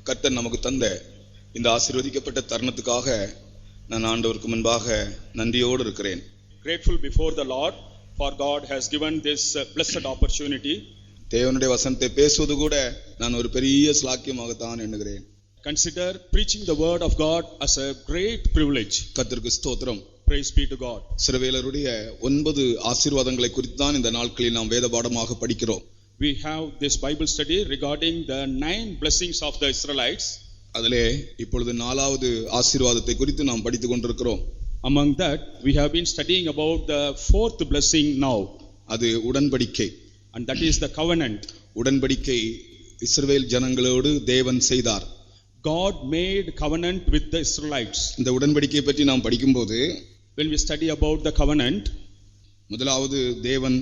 கர்த்தர் நமக்கு தந்த இந்த ஆசீர்வதிக்கப்பட்ட தருணத்துக்காக நான் ஆண்டவருக்கு முன்பாக நன்றியோடு இருக்கிறேன். Grateful before the Lord for God has given this blessed opportunity. தேவனுடைய வசனத்தை பேசுவது கூட நான் ஒரு பெரிய ஸ்லாக்கியமாக தான் எண்ணுகிறேன். Consider preaching the word of God as a great privilege. கர்த்தருக்கு ஸ்தோத்திரம். Praise be to God. இஸ்ரவேலருடைய 9 ஆசீர்வாதங்களை குறித்து தான் இந்த நாட்களில் நாம் வேத பாடமாக படிக்கிறோம். We have this Bible study regarding the 9 blessings of the Israelites. அதிலே இப்பொழுது 4வது ஆசீர்வாதத்தை குறித்து நாம் படித்துக் கொண்டிருக்கிறோம். Among that we have been studying about the 4th blessing now. அது உடன்படிக்கை. And that is the covenant. உடன்படிக்கை இஸ்ரவேல் ஜனங்களோடு தேவன் செய்தார். God made covenant with the Israelites. இந்த உடன்படிக்கையை பற்றி நாம் படிக்கும்போது when we study about the covenant, முதலாவது தேவன்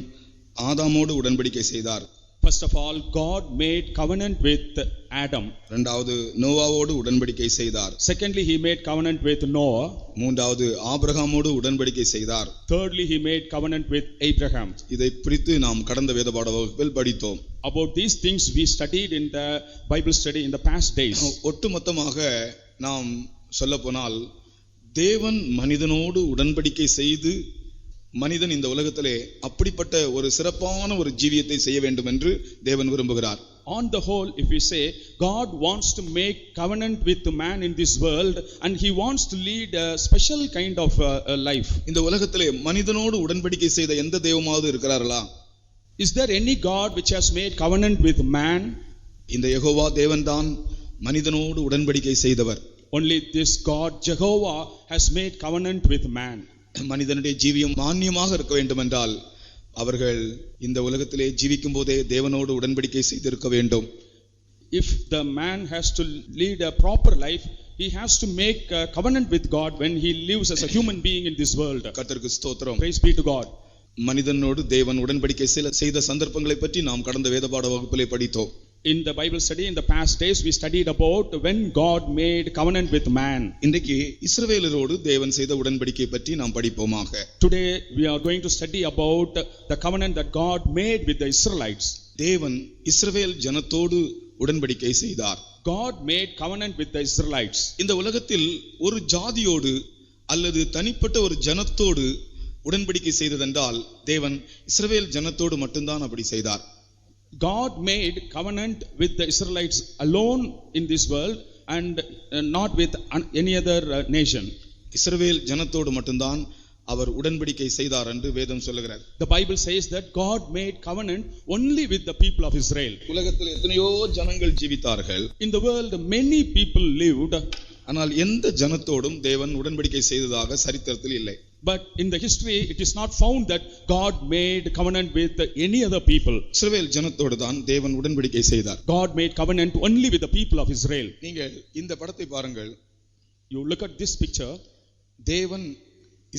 ஆதாமோடு உடன்படிக்கை செய்தார். First of all, God made covenant with Adam. இரண்டாவது நோவாவோடு உடன்படிக்கை செய்தார். Secondly, he made covenant with Noah. மூன்றாவது ஆபிரகாமோடு உடன்படிக்கை செய்தார். Thirdly, he made covenant with Abraham. இதை குறித்து நாம் கடந்த வேத பாட வகுப்பில் படித்தோம். About these things we studied in the Bible study in the past days. ஒட்டுமொத்தமாக நாம் சொல்லப்போனால் தேவன் மனிதனோடு உடன்படிக்கை செய்து மனிதன் இந்த உலகத்திலே அப்படிப்பட்ட ஒரு சிறப்பான ஒரு ஜீவியத்தை செய்ய வேண்டும் என்று தேவன் விரும்புகிறார். On the whole, if we say God wants to make covenant with the man in this world and he wants to lead a special kind of life. இந்த உலகத்திலே மனிதனோடு உடன்படிக்கை செய்த எந்த தெய்வமாவது இருக்கிறார்களா? Is there any God which has made covenant with man? இந்த யெகோவா தேவன்தான் மனிதனோடு உடன்படிக்கை செய்தவர். Only this God Jehovah has made covenant with man. மனிதனுடைய ஜீவியம் மான்யமாக இருக்க வேண்டும் என்றால் அவர்கள் இந்த உலகத்திலே ஜீவிக்கும் போதே தேவனோடு உடன்படிக்கை செய்திருக்க வேண்டும். If the man has to lead a proper life, he has to make a covenant with God when he lives as a human being in this world. கர்த்தருக்கு ஸ்தோத்திரம். Praise be to God. மனிதனோடு தேவன் உடன்படிக்கை செய்த சந்தர்ப்பங்களை பற்றி நாம் கடந்த வேத பாட வகுப்பிலே படித்தோம். In the Bible study in the past days we studied about when God made covenant with man. இன்றைக்கு இஸ்ரவேலரோடு தேவன் செய்த உடன்படிக்கை பற்றி நாம் படிப்போமாக. Today we are going to study about the covenant that God made with the Israelites. தேவன் இஸ்ரவேல் ஜனத்தோடு உடன்படிக்கை செய்தார். God made covenant with the Israelites. இந்த உலகத்தில் ஒரு ஜாதியோடு அல்லது தனிப்பட்ட ஒரு ஜனத்தோடு உடன்படிக்கை செய்ததென்றால் தேவன் இஸ்ரவேல் ஜனத்தோடு மட்டும்தான் அப்படி செய்தார். God made covenant with the Israelites alone in this world and not with any other nation. இஸ்ரவேல் ஜனத்தோடு மட்டும்தான் அவர் உடன்படிக்கை செய்தார் என்று வேதம் சொல்லுகிறது. The Bible says that God made covenant only with the people of Israel. உலகத்தில் எத்தனையோ ஜனங்கள் ஜீவித்தார்கள். In the world many people lived. ஆனால் எந்த ஜனத்தோடும் தேவன் உடன்படிக்கை செய்ததாக சரித்திரத்தில் இல்லை. But in the history it is not found that God made covenant with any other people. இஸ்ரவேல் ஜனத்தோடு தான் தேவன் உடன்படிக்கை செய்தார். God made covenant only with the people of Israel. நீங்கள் இந்த படத்தை பாருங்கள். You look at this picture. தேவன்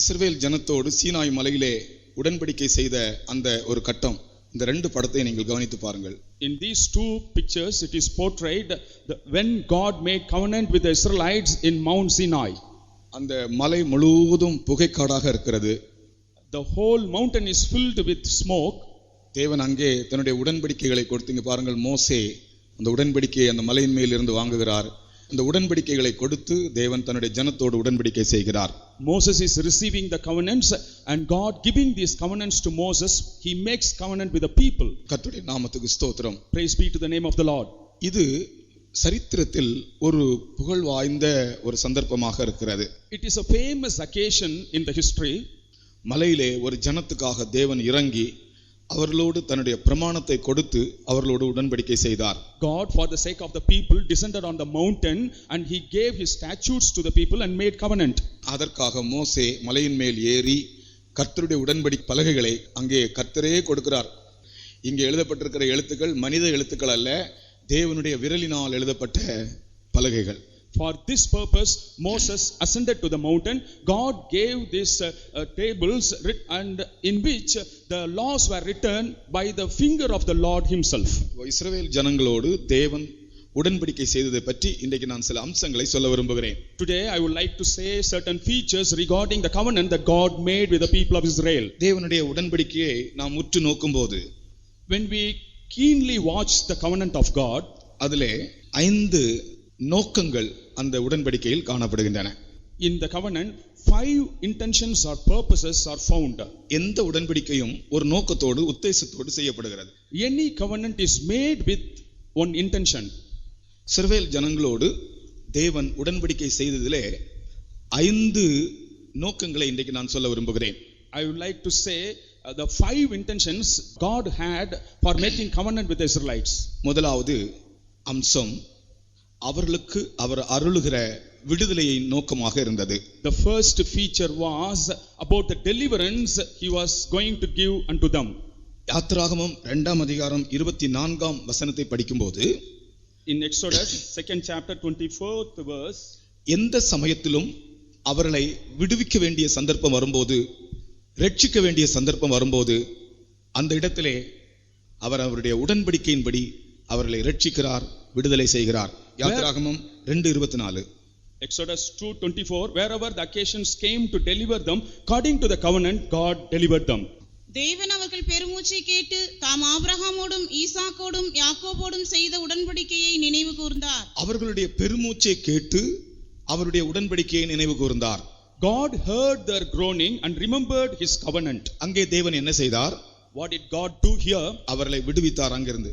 இஸ்ரவேல் ஜனத்தோடு சீனாய் மலையிலே உடன்படிக்கை செய்த அந்த ஒரு கட்டம். இந்த ரெண்டு படத்தை நீங்கள் கவனித்து பாருங்கள். In these two pictures it is portrayed when God made covenant with the Israelites in Mount Sinai. அந்த மலை முழுவதும் புகைக்காடாக இருக்கிறது. The whole mountain is filled with smoke. தேவன் அங்கே தன்னுடைய உடன்படிக்கைகளை கொடுத்தீங்க பாருங்கள். மோசே அந்த உடன்படிக்கையை அந்த மலையின் மேல் இருந்து வாங்குகிறார். அந்த உடன்படிக்கைகளை கொடுத்து தேவன் தன்னுடைய ஜனத்தோடு உடன்படிக்கை செய்கிறார். Moses is receiving the covenants and God giving these covenants to Moses. He makes covenant with the people. கர்த்தருடைய நாமத்துக்கு ஸ்தோத்திரம். Praise be to the name of the Lord. இது சரித்திரத்தில் ஒரு புகழ் வாய்ந்த ஒரு சந்தர்ப்பமாக இருக்கிறது. It is a famous occasion in the history. மலையிலே ஒரு ஜனத்துக்காக தேவன் இறங்கி அவர்களோடு தன்னுடைய பிரமாணத்தை கொடுத்து அவர்களோடு உடன்படிக்கை செய்தார். God for the sake of the people descended on the mountain and he gave his statutes to the people and made covenant. அதற்காக மோசே மலையின் மேல் ஏறி கர்த்தருடைய உடன்படிக்கை பலகைகளை அங்கே கர்த்தரே கொடுக்கிறார். இங்கே எழுதப்பட்டிருக்கிற எழுத்துக்கள் மனித எழுத்துக்கள் அல்ல, தேவனுடைய விரலினால் எழுதப்பட்ட பலகைகள். For this purpose Moses ascended to the mountain. God gave these tables and in which the laws were written by the finger of the Lord himself. இஸ்ரவேல் ஜனங்களோடு தேவன் உடன்படிக்கை செய்ததை பற்றி இன்றைக்கு நான் சில அம்சங்களை சொல்ல விரும்புகிறேன். Today I would like to say certain features regarding the covenant that God made with the people of Israel. தேவனுடைய உடன்படிக்கையை நாம் உற்று நோக்கும்போது when we keenly watch the covenant of God, அதிலே 5 நோக்கங்கள் அந்த உடன்படிக்கையில் காணப்படுகின்றன. In the covenant, 5 intentions or purposes are found. எந்த உடன்படிக்கையும் ஒரு நோக்கத்தோடு உத்தேசத்தோடு செய்யப்படுகிறது. Any covenant is made with one intention. இஸ்ரவேல் ஜனங்களோடு தேவன் உடன்படிக்கை செய்ததிலே 5 நோக்கங்களை இன்றைக்கு நான் சொல்ல விரும்புகிறேன். I would like to say the 5 intentions God had for making covenant with the Israelites. முதலாவது அம்சம் அவர்களுக்கு அவர் அருளுகிற விடுதலையை நோக்கமாக இருந்தது. The first feature was about the deliverance he was going to give unto them. யாத்திராகமம் 2ஆம் அதிகாரம் 24ஆம் வசனத்தை படிக்கும்போது In Exodus 2nd chapter 24th verse, எந்த சமயத்திலும் அவர்களை விடுவிக்க வேண்டிய சந்தர்ப்பம் வரும்போது, ரட்சிக்க வேண்டிய சந்தர்ப்பம் வரும்போது அந்த இடத்திலே அவர் அவருடைய உடன்படிக்கையின்படி அவர்களை ரட்சிக்கிறார், விடுதலை செய்கிறார். யாத்திராகமம் 2:24. Exodus 2:24, wherever the occasions came to deliver them according to the covenant, God delivered them. தேவன் அவர்கள் பெருமூச்சை கேட்டு தாம் ஆபிரகாமோடும் ஈசாக்கோடும் யாக்கோபோடும் செய்த உடன்படிக்கையை நினைவு கூர்ந்தார். அவர்களுடைய பெருமூச்சை கேட்டு அவருடைய உடன்படிக்கையை நினைவு கூர்ந்தார். God heard their groaning and remembered his covenant. அங்கே தேவன் என்ன செய்தார்? What did God do here? அவர்களை விடுவித்தார். அங்கிருந்து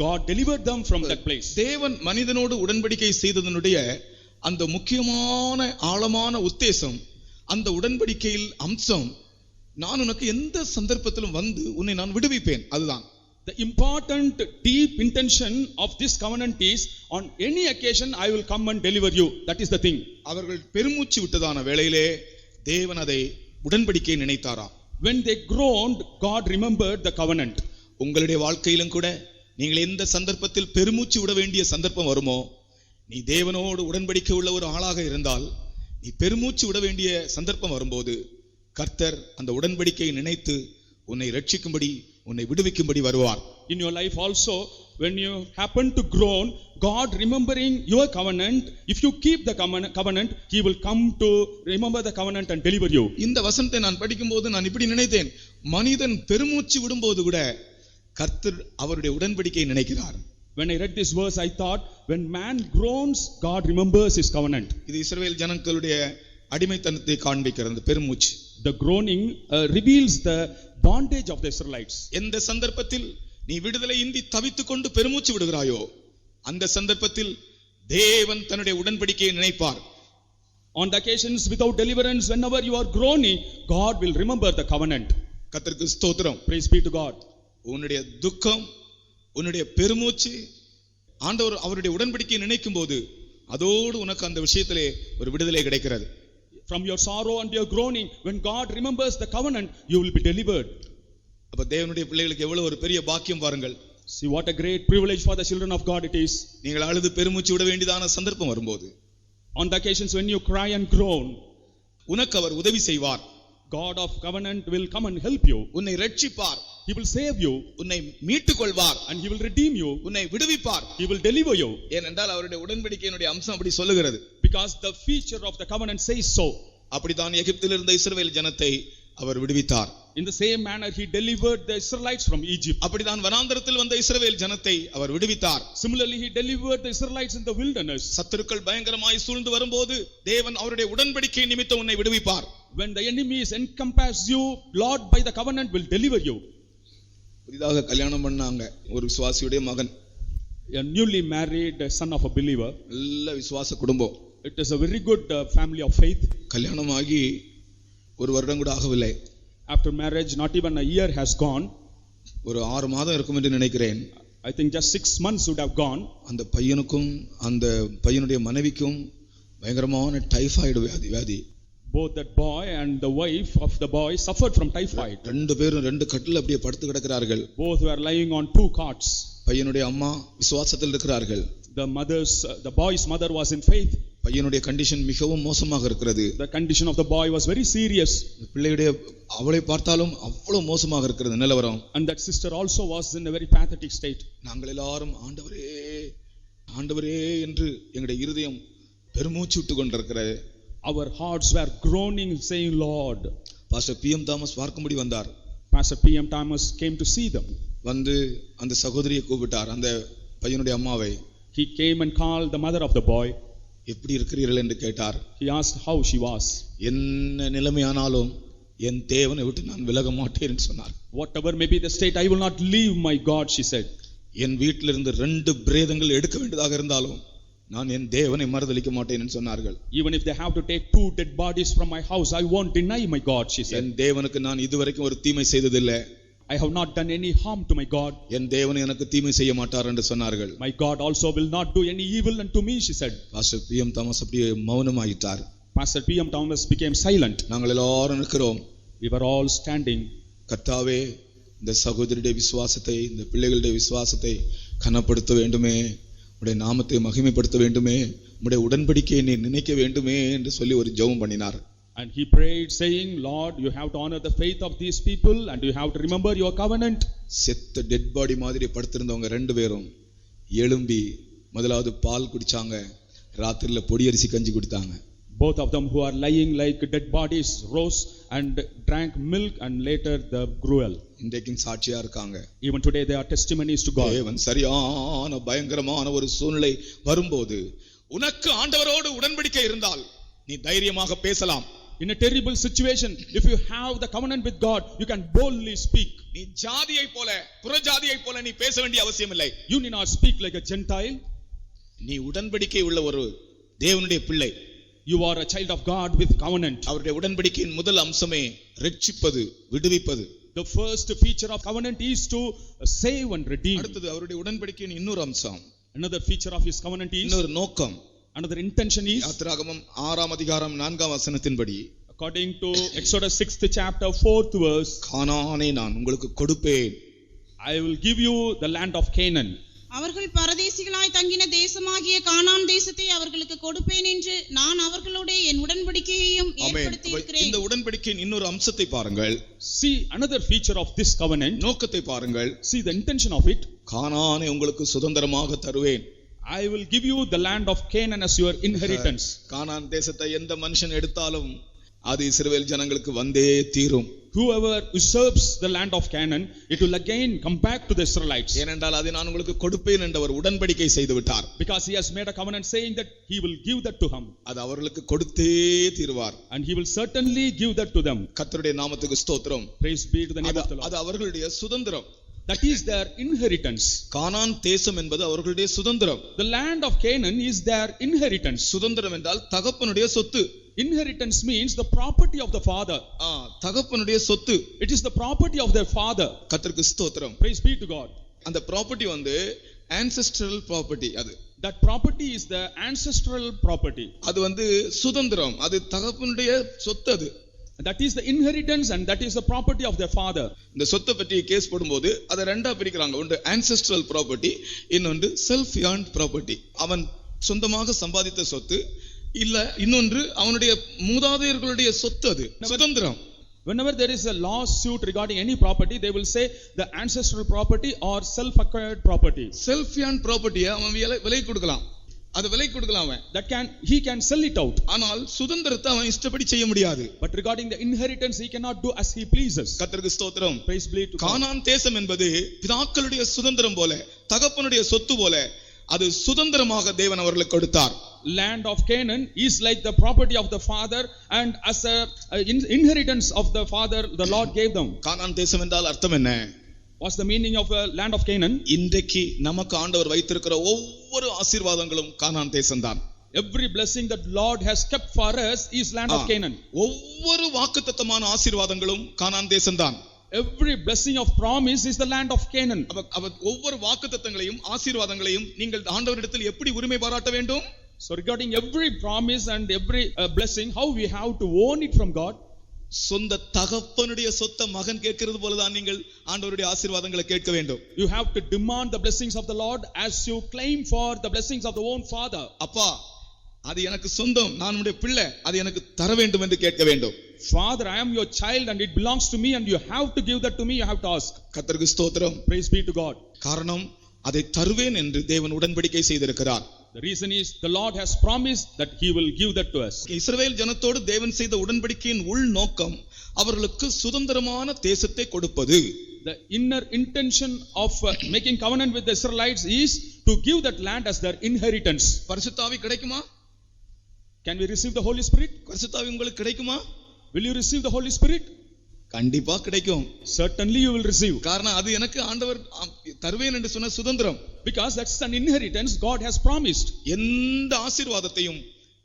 God delivered them from that place. தேவன் மனிதனோடு உடன்படிக்கை செய்ததனுடைய அந்த முக்கியமான ஆழமான உத்தேசம், அந்த உடன்படிக்கையில் அம்சம், நான் உனக்கு எந்த சந்தர்ப்பத்திலும் வந்து உன்னை நான் விடுவிப்பேன். அதுதான் the important deep intention of this covenant is, on any occasion I will come and deliver you. That is the thing. அவர்கள் பெருமூச்சு விட்டதான வேளையிலே தேவன் அதை உடன்படிக்கையை நினைத்தாரா? When they groaned, God remembered the covenant. உங்களுடைய வாழ்க்கையிலும் கூட நீங்கள் எந்த சந்தர்ப்பத்தில் பெருமூச்சு விட வேண்டிய சந்தர்ப்பம் வருமோ, நீ தேவனோடு உடன்படிக்கை உள்ள ஒரு ஆளாக இருந்தால், நீ பெருமூச்சு விட வேண்டிய சந்தர்ப்பம் வரும்போது கர்த்தர் அந்த உடன்படிக்கையை நினைத்து உன்னை ரட்சிக்கும்படி, உன்னை விடுவிக்கும்படி வருவார். In your life also, when you happen to groan, God remembering your covenant, if you keep the covenant, he will come to remember the covenant and deliver you. இந்த வசனத்தை நான் படிக்கும்போது நான் இப்படி நினைத்தேன், மனிதன் பெருமூச்சு விடும்போது கூட கர்த்தர் அவருடைய உடன்படிக்கையை நினைக்கிறார். When I read this verse, I thought, when man groans, God remembers his covenant. இது இஸ்ரவேல் ஜனங்களுடைய அடிமைத்தனத்தை காண்பிக்கிறது. பெருமூச்சு, the groaning reveals the bondage of the Israelites. எந்த சந்தர்ப்பத்தில் நீ விடுதலை இன்றி தவித்துக் கொண்டு பெருமூச்சு விடுகிறாயோ, அந்த சந்தர்ப்பத்தில் தேவன் தன்னுடைய உடன்படிக்கையை நினைப்பார். On the occasions without deliverance, whenever you are groaning, God will remember the covenant. கர்த்தருக்கு ஸ்தோத்திரம். Praise be to God. உன்னுடைய துக்கம், உன்னுடைய பெருமூச்சு, ஆண்டவர் அவருடைய உடன்படிக்கையை நினைக்கும் போது அதோடு உனக்கு அந்த விஷயத்திலே ஒரு விடுதலை கிடைக்கிறது. From your sorrow and your groaning, when God remembers the covenant, you will be delivered. அப்ப தேவனுடைய பிள்ளைகளுக்கு எவ்வளவு ஒரு பெரிய பாக்கியம் பாருங்கள். See what a great privilege for the children of God it is. நீங்கள் அழுது பெருமூச்சு விட வேண்டியதான சந்தர்ப்பம் வரும்போது, on the occasions when you cry and groan, உனக்கு அவர் உதவி செய்வார். God of covenant will come and help you. உன்னை ரட்சிப்பார். He will save you. உன்னை மீட்டுக் கொள்வார். And he will redeem you. உன்னை விடுவிப்பார். He will deliver you. ஏனென்றால் அவருடைய உடன்படிக்கையினுடைய அம்சம் அப்படி சொல்லுகிறது. Because the feature of the covenant says so. அப்படிதான் எகிப்தில் இருந்த இஸ்ரவேல் ஜனத்தை அவர் விடுவித்தார். In the same manner he delivered the Israelites from Egypt. அப்படிதான் வனாந்தரத்தில் வந்த இஸ்ரவேல் ஜனத்தை அவர் விடுவித்தார். Similarly he delivered the Israelites in the wilderness. சத்துருக்கள் பயங்கரமாய் சூழ்ந்து வரும்போது தேவன் அவருடைய உடன்படிக்கை நிமித்தம் உன்னை விடுவிப்பார். When the enemies encompass you, Lord by the covenant will deliver you. புதிதாக கல்யாணம் பண்ணாங்க ஒரு விசுவாசியுடைய மகன், A newly married son of a believer. நல்ல விசுவாச குடும்பம். It is a very good family of faith. கல்யாணமாகி ஒரு வருடம் கூட ஆகவில்லை. After marriage, not even a year has gone. ஒரு 6 மாதம் இருக்கும் என்று நினைக்கிறேன். I think just 6 months would have gone. அந்த பையனுக்கும் அந்த பையனுடைய மனைவிக்கும் பயங்கரமான டைபாய்டு வியாதி. Both that boy and the wife of the boy suffered from typhoid. ரெண்டு பேரும் 2 கட்டில் அப்படியே படுத்து கிடக்கிறார்கள். Both were lying on 2 cots. பையனுடைய அம்மா விசுவாசத்தில் இருக்கிறார்கள். The boy's mother was in faith. பையனுடைய கண்டிஷன் மிகவும் மோசமாக இருக்கிறது. The condition of the boy was very serious. பிள்ளையுடைய அவளை பார்த்தாலும் அவ்வளவு மோசமாக இருக்கிறது நிலவரம். And that sister also was in a very pathetic state. நாங்கள் எல்லாரும் ஆண்டவரே ஆண்டவரே என்று எங்களுடைய இருதயம் பெருமூச்சு விட்டு கொண்டிருக்கிறது. Our hearts were groaning saying, Lord. Pastor PM Thomas பார்க்கும்படி வந்தார். Pastor PM Thomas came to see them. வந்து அந்த சகோதரியை கூப்பிட்டார், அந்த பையனுடைய அம்மாவை. He came and called the mother of the boy. எப்படி இருக்கிறீர்கள் என்று கேட்டார். He asked how she was. என்ன நிலைமையானாலும் என் தேவனை விட்டு நான் விலக மாட்டேன் என்று சொன்னார். Whatever may be the state, I will not leave my God, she said. என் வீட்டிலிருந்து 2 பிரேதங்கள் எடுக்க வேண்டியதாக இருந்தாலும் நான் என் தேவனை மறுதலிக்க மாட்டேன் என்று சொன்னார்கள். Even if they have to take 2 dead bodies from my house, I won't deny my God, she said. என் தேவனுக்கு நான் இதுவரைக்கும் ஒரு தீமை செய்ததில்லை. I have not done any harm to my God. என் தேவன் எனக்கு தீமை செய்ய மாட்டார் என்று சொன்னார்கள். My God also will not do any evil unto me, she said. Pastor PM Thomas அப்படியே மௌனமாயிட்டார். Pastor P.M. Thomas became silent. நாங்கள் எல்லாரும் நிற்கிறோம். We were all standing. கர்த்தாவே, இந்த சகோதரியுடைய விசுவாசத்தை, இந்த பிள்ளைகளுடைய விசுவாசத்தை கனப்படுத்த வேண்டுமே, உம்முடைய நாமத்தை மகிமைப்படுத்த வேண்டுமே, உம்முடைய உடன்படிக்கையை நீ நினைக்க வேண்டுமே என்று சொல்லி ஒரு ஜெபம் பண்ணினார். And he prayed saying, Lord, you have to honor the faith of these people and you have to remember your covenant. செத்த டெட் பாடி மாதிரி படுத்திருந்தவங்க 2 பேரும் எழும்பி முதலாவது பால் குடிச்சாங்க, ராத்திரில பொடியரிசி கஞ்சி குடித்தாங்க. Both of them who are lying like dead bodies rose and drank milk and later the gruel. இன்றைக்கும் சாட்சியா இருக்காங்க. Even today they are testimonies to God. தேவன் சரியான பயங்கரமான ஒரு சூழ்நிலை வரும்போது உனக்கு ஆண்டவரோடு உடன்படிக்கை இருந்தால் நீ தைரியமாக பேசலாம். In a terrible situation, if you have the covenant with God, you can boldly speak. நீ ஜாதியை போல புறஜாதியை போல நீ பேச வேண்டிய அவசியம் இல்லை. You need not speak like a Gentile. நீ உடன்படிக்கை உள்ள ஒரு தேவனுடைய பிள்ளை. You are a child of God with covenant. அவருடைய உடன்படிக்கையின் முதல் அம்சமே ரட்சிப்பது, விடுவிப்பது. The first feature of covenant is to save and redeem. அடுத்தது அவருடைய உடன்படிக்கையின் இன்னொரு அம்சம், Another feature of his covenant is, இன்னொரு நோக்கம். another intention is, யாத்திராகமம் 6ஆம் அதிகாரம் 4ஆம் வசனத்தின்படி, according to Exodus 6th chapter 4th verse, கானானை நான் உங்களுக்கு கொடுப்பேன். I will give you the land of Canaan. அவர்கள் பரதேசிகளாய் தங்கின தேசமாகிய கானான் தேசத்தை அவர்களுக்கு கொடுப்பேன் என்று நான் அவர்களோடு என் உடன்படிக்கையையும் ஏற்படுத்தி இருக்கிறேன். இந்த உடன்படிக்கையின் இன்னொரு அம்சத்தை பாருங்கள். See another feature of this covenant. நோக்கத்தை பாருங்கள். See the intention of it. கானானை உங்களுக்கு சுதந்திரமாக தருவேன். I will give you the land of Canaan as your inheritance. கானான் தேசத்தை எந்த மனுஷன் எடுத்தாலும் அது இஸ்ரவேல் ஜனங்களுக்கு வந்தே தீரும். Whoever usurps the land of Canaan, it will again come back to the Israelites. ஏனென்றால் அதை நான் உங்களுக்கு கொடுப்பேன் என்ற ஒரு உடன்படிக்கை செய்து விட்டார். Because he has made a covenant saying that he will give that to him. அது அவர்களுக்கு கொடுத்தே தீருவார். And he will certainly give that to them. கர்த்தருடைய நாமத்துக்கு ஸ்தோத்திரம். Praise be to the name of the Lord. அது அவர்களுடைய சுதந்திரம். That is their inheritance. கானான் தேசம் என்பது அவர்களுடைய சுதந்திரம். The land of Canaan is their inheritance. சுதந்திரம் என்றால் தகப்பனுடைய சொத்து. Inheritance means the property of the father. தகப்பனுடைய சொத்து. It is the property of their father. கர்த்தருக்கு ஸ்தோத்திரம். Praise be to God. அந்த ப்ராப்பர்ட்டி வந்து ancestral property. அது that property is the ancestral property. அது வந்து சுதந்திரம். அது தகப்பனுடைய சொத்து. அது that is the inheritance and that is the property of their father. இந்த சொத்தை பற்றி கேஸ் போடும்போது அதை ரெண்டா பிரிக்கிறாங்க. ஒன்று ancestral property, இன்னொன்று self earned property. அவன் சொந்தமாக சம்பாதித்த சொத்து, இல்ல இன்னொன்று அவனுடைய மூதாதையர்களுடைய சொத்து. அது சுதந்திரம். Whenever there is a lawsuit regarding any property, they will say the ancestral property or self acquired property. Self earned property அவன் விலை கொடுக்கலாம். அது விலை கொடுக்கலாம் அவன். He can sell it out. ஆனால் சுதந்திரத்தை அவன் இஷ்டப்படி செய்ய முடியாது. But regarding the inheritance, he cannot do as he pleases. கர்த்தருக்கு ஸ்தோத்திரம். Praise be to God. கானான் தேசம் என்பது பிதாக்களுடைய சுதந்திரம் போல, தகப்பனுடைய சொத்து போல, அது சுதந்திரமாக தேவன் அவர்களுக்கு கொடுத்தார். Land of Canaan is like the property of the father and as a inheritance of the father the Lord gave them. கானான் தேசம் என்றால் அர்த்தம் என்ன? What's the meaning of a land of Canaan? இன்றைக்கு நமக்கு ஆண்டவர் வைத்திருக்கிற ஒவ்வொரு ஆசீர்வாதங்களும் கானான் தேசம்தான். Every blessing that Lord has kept for us is land of Canaan. ஒவ்வொரு வாக்குத்தத்தமான ஆசீர்வாதங்களும் கானான் தேசம்தான். Every blessing of promise is the land of Canaan. ஒவ்வொரு வாக்குத்தத்தங்களையும் ஆசீர்வாதங்களையும் நீங்கள் ஆண்டவரிடத்தில் எப்படி உரிமை பாராட்ட வேண்டும்? So regarding every promise and every blessing, how we have to own it from God? சொந்த தகப்பனுடைய சொத்த மகன் கேட்கிறது போலதான் நீங்கள் ஆண்டவருடைய ஆசீர்வாதங்களை கேட்க வேண்டும். You have to demand the blessings of the Lord as you claim for the blessings of the own father. அப்பா, அது எனக்கு சொந்தம், நான் உம்முடைய பிள்ளை, அது எனக்கு தர வேண்டும் என்று கேட்க வேண்டும். Father, I am your child and it belongs to me and you have to give that to me. You have to ask. கர்த்தருக்கு ஸ்தோத்திரம். Praise be to God. காரணம், அதை தருவேன் என்று தேவன் உடன்படிக்கை செய்திருக்கிறார். The reason is the Lord has promised that he will give that to us. இஸ்ரவேல் ஜனத்தோடு தேவன் செய்த உடன்படிக்கையின் உள் நோக்கம் அவர்களுக்கு சுதந்திரமான தேசத்தை கொடுப்பது. The inner intention of making covenant with the Israelites is to give that land as their inheritance. பரிசுத்தாவி கிடைக்குமா? Can we receive the Holy Spirit? பரிசுத்தாவி உங்களுக்கு கிடைக்குமா? Will you receive the Holy Spirit? கண்டிப்பா கிடைக்கும். Certainly you will receive. காரணம் அது எனக்கு ஆண்டவர் தருவேன் என்று சொன்ன சுதந்திரம். Because that's an inheritance God has promised. எந்த ஆசீர்வாதத்தையும்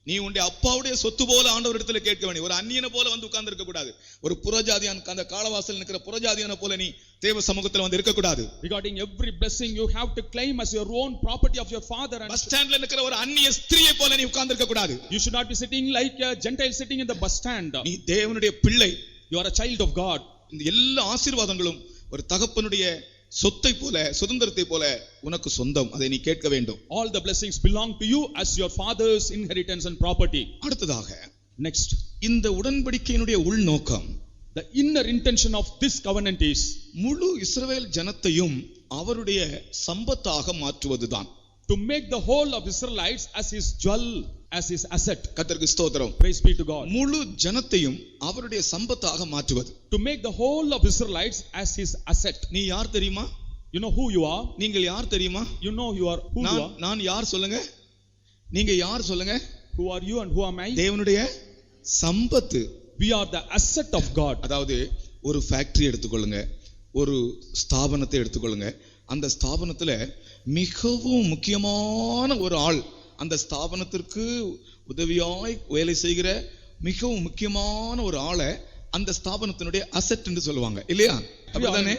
நீ உன்னுடைய அப்பாவுடைய சொத்து போல ஆண்டவரிடத்துல கேட்க வேண்டிய, ஒரு அந்நியனை போல வந்து உட்கார்ந்து இருக்க கூடாது. ஒரு புறஜாதியான அந்த காலவாசல் நிற்கிற புறஜாதியான போல நீ தேவ சமூகத்துல வந்து இருக்க கூடாது. Regarding every blessing you have to claim as your own property of your father. And bus ஸ்டாண்ட்ல நிற்கிற ஒரு அந்நிய ஸ்திரியை போல நீ உட்கார்ந்து இருக்க கூடாது. You should not be sitting like a Gentile sitting in the bus stand. நீ தேவனுடைய பிள்ளை. You are a child of God. இந்த எல்லா ஆசீர்வாதங்களும் ஒரு தகப்பனுடைய சொத்தை போல, சுதந்திரத்தை போல உனக்கு சொந்தம். அதை நீ கேட்க வேண்டும். All the blessings belong to you as your father's inheritance and property. அடுத்ததாக, next, இந்த உடன்படிக்கையினுடைய உள்நோக்கம், the inner intention of this covenant is முழு இஸ்ரவேல் ஜனத்தையும் அவருடைய சம்பத்தாக மாற்றுவதுதான். To make the whole of Israelites as his jewel, as his asset. கர்த்தருக்கு ஸ்தோத்திரம். Praise be to God. முழு ஜனத்தையும் அவருடைய சம்பத்தாக மாற்றுவது. To make the whole of Israelites as his asset. நீ யார் தெரியுமா? You know who you are? நீங்கள் யார் தெரியுமா? You know you are who you are? நான் யார் சொல்லுங்க? நீங்க யார் சொல்லுங்க? Who are you and who am I? தேவனுடைய சம்பத்து. We are the asset of God. அதாவது ஒரு ஃபேக்டரி எடுத்துக்கொள்ளுங்க, ஒரு ஸ்தாபனத்தை எடுத்துக்கொள்ளுங்க. அந்த ஸ்தாபனத்துல மிகவும் முக்கியமான ஒரு ஆள், அந்த ஸ்தாபனத்திற்கு உதவியாய் வேலை செய்கிற மிகவும் முக்கியமான ஒரு ஆளை அந்த ஸ்தாபனத்தினுடைய அசெட் என்று சொல்லுவாங்க, இல்லையா? அப்படிதானே?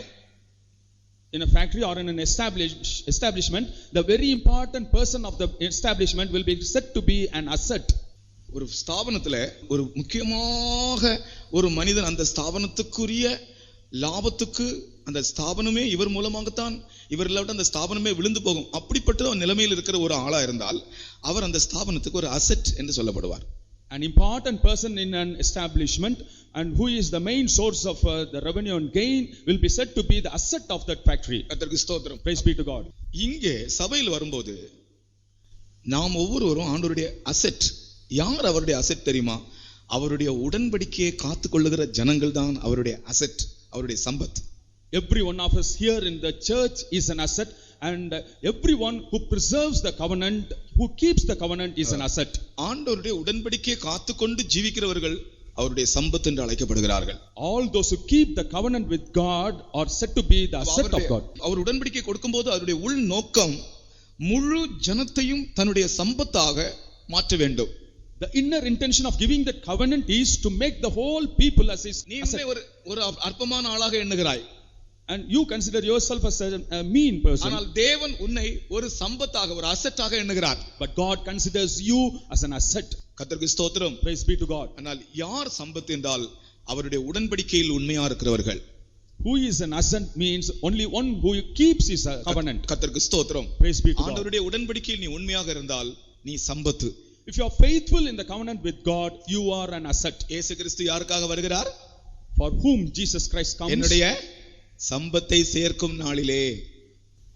In a factory or in an establishment, the very important person of the establishment will be said to be an asset. ஒரு ஸ்தாபனத்துல ஒரு முக்கியமாக ஒரு மனிதன் அந்த ஸ்தாபனத்துக்குரிய லாபத்துக்கு, அந்த ஸ்தாபனமே இவர் மூலமாகத்தான், இவர் இல்லாவிட்ட அந்த ஸ்தாபனமே விழுந்து போகும், அப்படிப்பட்ட நிலைமையில் இருக்கிற ஒரு ஆளா இருந்தால் அவர் அந்த ஸ்தாபனத்துக்கு ஒரு அசெட் என்று சொல்லப்படுவார். An important person in an establishment and who is the main source of the revenue and gain will be said to be the asset of that factory. கர்த்தருக்கு ஸ்தோத்திரம். Praise be to God. இங்கே சபையில் வரும்போது நாம் ஒவ்வொருவரும் ஆண்டவருடைய asset. யார் அவருடைய அசெட் தெரியுமா? அவருடைய உடன்படிக்கையை காத்துக்கொள்ளுகிற ஜனங்கள் தான் அவருடைய அசெட், அவருடைய Sampath. Every one of us here in the church is an asset, and everyone who preserves the covenant, who keeps the covenant is an asset. ஆண்டவருடைய உடன்படிக்கையை காத்துக்கொண்டு ஜீவிக்கிறவர்கள் அவருடைய சம்பத் என்று அழைக்கப்படுகிறார்கள். All those who keep the covenant with God are said to be the asset of God. அவர் உடன்படிக்கை கொடுக்கும்போது அவருடைய உள் நோக்கம் முழு ஜனத்தையும் தன்னுடைய சம்பத்தாக மாற்ற வேண்டும். The inner intention of giving that covenant is to make the whole people as his asset. நீ ஒரு அற்பமான ஆளாக எண்ணுகிறாய், and you consider yourself as a mean person. ஆனால் தேவன் உன்னை ஒரு சம்பத்தாக, ஒரு அசெட்டாக எண்ணுகிறார். But God considers you as an asset. கர்த்தருக்கு ஸ்தோத்திரம். Praise be to God. ஆனால் யார் சம்பத் என்றால் அவருடைய உடன்படிக்கையில் உண்மையா இருக்கிறவர்கள். Who is an asset means only one who keeps his covenant. கர்த்தருக்கு ஸ்தோத்திரம். Praise be to God. ஆண்டவருடைய உடன்படிக்கையில் நீ உண்மையாக இருந்தால் நீ சம்பத்து. If you are faithful in the covenant with God, you are an asset. இயேசு கிறிஸ்து யாருக்காக வருகிறார்? For whom Jesus Christ comes? என்னுடைய சம்பத்தை சேர்க்கும் நாளிலே,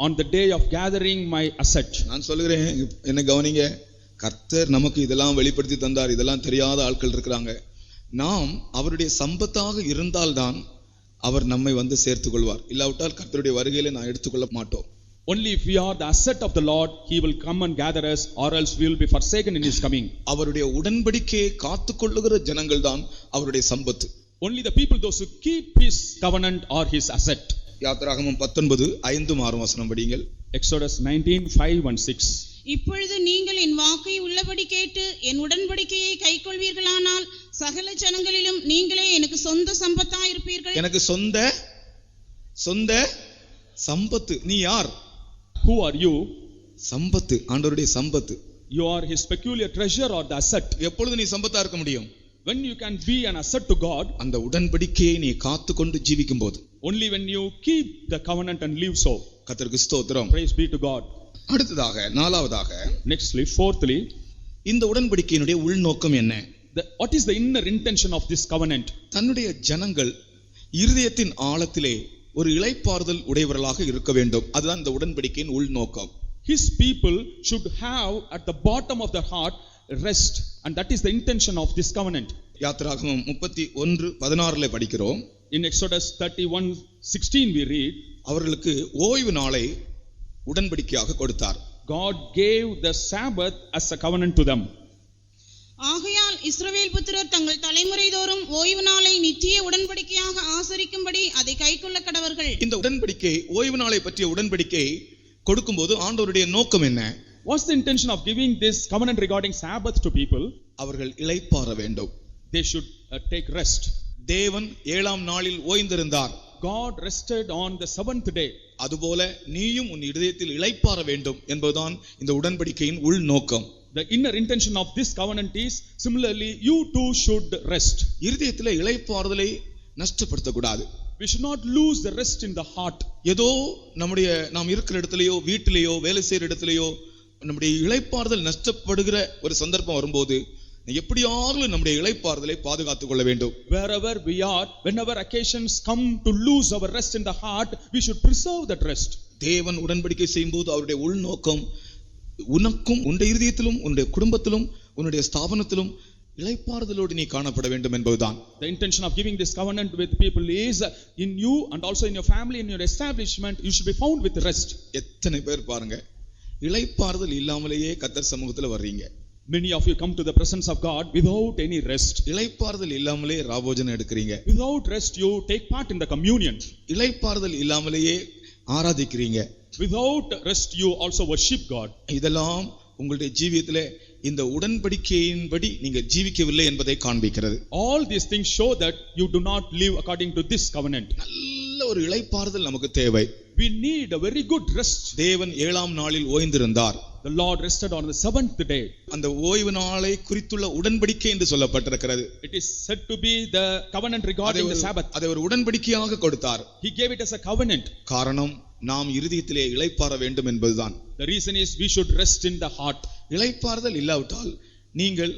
on the day of gathering my asset. நான் சொல்லுகிறேன், என்ன கவனிங்க, கர்த்தர் நமக்கு இதெல்லாம் வெளிப்படுத்தி தந்தார். இதெல்லாம் தெரியாத ஆட்கள் இருக்கிறாங்க. நாம் அவருடைய சம்பத்தாக இருந்தால்தான் அவர் நம்மை வந்து சேர்த்துக் கொள்வார். இல்லாவிட்டால் கர்த்தருடைய வருகையில நான் எடுத்துக்கொள்ள மாட்டோம். Only if we are the asset of the Lord, he will come and gather us, or else we will be forsaken in his coming. அவருடைய உடன்படிக்கையை காத்துக்கொள்ளுகிற ஜனங்கள் தான் அவருடைய சம்பத்து. Only the people, those who keep his covenant, are his asset. யாத்திராகமம் 19:5-6 படியுங்கள். Exodus 19:5-6. இப்பொழுது நீங்கள் என் வாக்கை உள்ளபடி கேட்டு என் உடன்படிக்கையை கைக்கொள்வீர்களானால் சகல ஜனங்களிலும் நீங்களே எனக்கு சொந்த சம்பத்தாயிருப்பீர்கள். எனக்கு சொந்த சம்பத்து. நீ யார்? Who are you? சம்பத்து, ஆண்டவருடைய சம்பத்து. You are his peculiar treasure or the asset. எப்பொழுது நீ சம்பத்தா இருக்க முடியும்? When you can be an asset to God, அந்த உடன்படிக்கையை நீ காத்துக்கொண்டு ஜீவிக்கும் போது. only when you keep the covenant and live so. கர்த்தருக்கு ஸ்தோத்திரம். Praise be to God. அடுத்ததாக, நாலாவதாக, nextly, fourthly, இந்த உடன்படிக்கையினுடைய உள்நோக்கம் என்ன? what is the inner intention of this covenant? தன்னுடைய ஜனங்கள் இருதயத்தின் ஆழத்திலே ஒரு இளைப்பாறுதல் உடையவர்களாக இருக்க வேண்டும். அதுதான் இந்த உடன்படிக்கையின் உள்நோக்கம். His people should have at the bottom of their heart rest, and that is the intention of this covenant. யாத்திராகமம் 31:16 படிக்கிறோம். In Exodus 31:16 we read, அவர்களுக்கு ஓய்வு நாளை உடன்படிக்கையாக கொடுத்தார். God gave the Sabbath as a covenant to them. ஆகையால் இஸ்ரவேல் புத்திரர் தங்கள் தலைமுறை தோறும் ஓய்வு நாளை நித்திய உடன்படிக்கையாக ஆசரிக்கும்படி அதை கைக்கொள்ள கடவர்கள். இந்த உடன்படிக்கை, ஓய்வு நாளை பற்றிய உடன்படிக்கை கொடுக்கும்போது ஆண்டவருடைய நோக்கம் என்ன? What's the intention of giving this covenant regarding Sabbath to people? அவர்கள் இளைப்பாற வேண்டும். They should take rest. தேவன் 7ஆம் நாளில் ஓய்ந்திருந்தார். God rested on the 7th day. அதுபோல நீயும் உன் இதயத்தில் இளைப்பாற வேண்டும் என்பதுதான் இந்த உடன்படிக்கையின் உள் நோக்கம். The inner intention of this covenant is similarly you too should rest. இதயத்தில் இளைப்பாறுதலை நஷ்டப்படுத்தக்கூடாது. We should not lose the rest in the heart. ஏதோ நாம் இருக்கிற இடத்துலயோ வீட்டிலேயோ வேலை செய்யற இடத்துலயோ நம்முடைய இளைப்பாறுதல் நஷ்டப்படுகிற ஒரு சந்தர்ப்பம் வரும்போது எப்படியாவது நம்முடைய இளைப்பாறுதலை பாதுகாத்துக் கொள்ள வேண்டும். Wherever we are, whenever occasions come to lose our rest in the heart, we should preserve that rest. தேவன் உடன்படிக்கை செய்யும்போது அவருடைய உள்நோக்கம் உனக்கும் உன்னுடைய இதயத்திலும் உன்னுடைய குடும்பத்திலும் உன்னுடைய ஸ்தாபனத்திலும் இளைப்பாறுதலோடு நீ காணப்பட வேண்டும் என்பதுதான். The intention of giving this covenant with people is in you and also in your family, in your establishment, you should be found with rest. எத்தனை பேர் பாருங்க இளைப்பாறுதல் இல்லாமலேயே கர்த்தர் சமூகத்துல வர்றீங்க. Many of you come to the presence of God without any rest. இளைப்பாறுதல் இல்லாமலே ராபோஜனம் எடுக்கிறீங்க. Without rest you take part in the communion. இளைப்பாறுதல் இல்லாமலேயே ஆராதிக்கிறீங்க. Without rest you also worship God. இதெல்லாம் உங்களுடைய ஜீவியத்திலே இந்த உடன்படிக்கையின்படி நீங்க ஜீவிக்கவில்லை என்பதை காண்பிக்கிறது. All these things show that you do not live according to this covenant. நல்ல ஒரு இளைப்பாறுதல் நமக்கு தேவை. We need a very good rest. தேவன் 7ஆம் நாளில் ஓய்ந்திருந்தார். The Lord rested on the 7th day. அந்த ஓய்வு நாளை குறித்துள்ள உடன்படிக்கை என்று சொல்லப்பட்டிருக்கிறது. It is said to be the covenant regarding the Sabbath. அதை ஒரு உடன்படிக்கையாக கொடுத்தார். He gave it as a covenant. காரணம் நாம் இருதயத்திலே இளைப்பாற வேண்டும் என்பதுதான். The reason is we should rest in the heart. இளைப்பாறுதல் இல்லாவிட்டால் நீங்கள்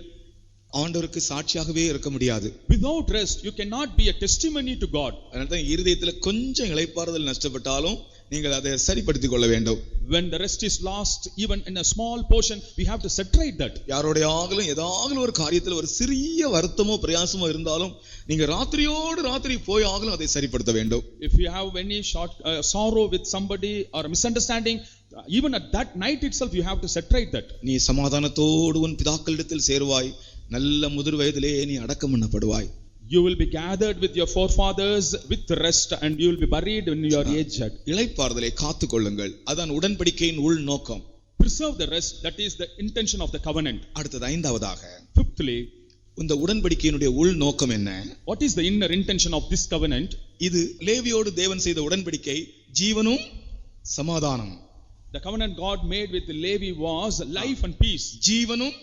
ஆண்டவருக்கு சாட்சியாகவே இருக்க முடியாது. Without rest you cannot be a testimony to God. அதனால தான் இருதயத்தில் கொஞ்சம் இளைப்பாறுதல் நஷ்டப்பட்டாலும் நீங்கள் அதை சரிப்படுத்திக் கொள்ள வேண்டும். When the rest is lost even in a small portion we have to set right that. யாரோட ஆகலும் ஏதாவது ஒரு காரியத்தில் ஒரு சிறிய வருத்தமோ பிரயாசமோ இருந்தாலும் நீங்க ராத்திரியோடு ராத்திரி போய் ஆகலும் அதை சரிப்படுத்த வேண்டும். If you have any short sorrow with somebody or misunderstanding, even at that night itself you have to set right that. நீ சமாதானத்தோடு உன் பிதாக்களிடத்தில் சேருவாய், நல்ல முதிர் வயதிலே நீ அடக்கம் பண்ணப்படுவாய். You will be gathered with your forefathers with rest and you will be buried when you are aged. இளைப்பாறுதலை காத்துக் கொள்ளுங்கள். அதான் உடன்படிக்கையின் உள் நோக்கம். Preserve the rest, that is the intention of the covenant. அடுத்தது ஐந்தாவதாக, Fifthly, இந்த உடன்படிக்கையினுடைய உள் நோக்கம் என்ன? what is the inner intention of this covenant? இது லேவியோடு தேவன் செய்த உடன்படிக்கை ஜீவனும் சமாதானம். The covenant God made with Levi was life and peace. ஜீவனும்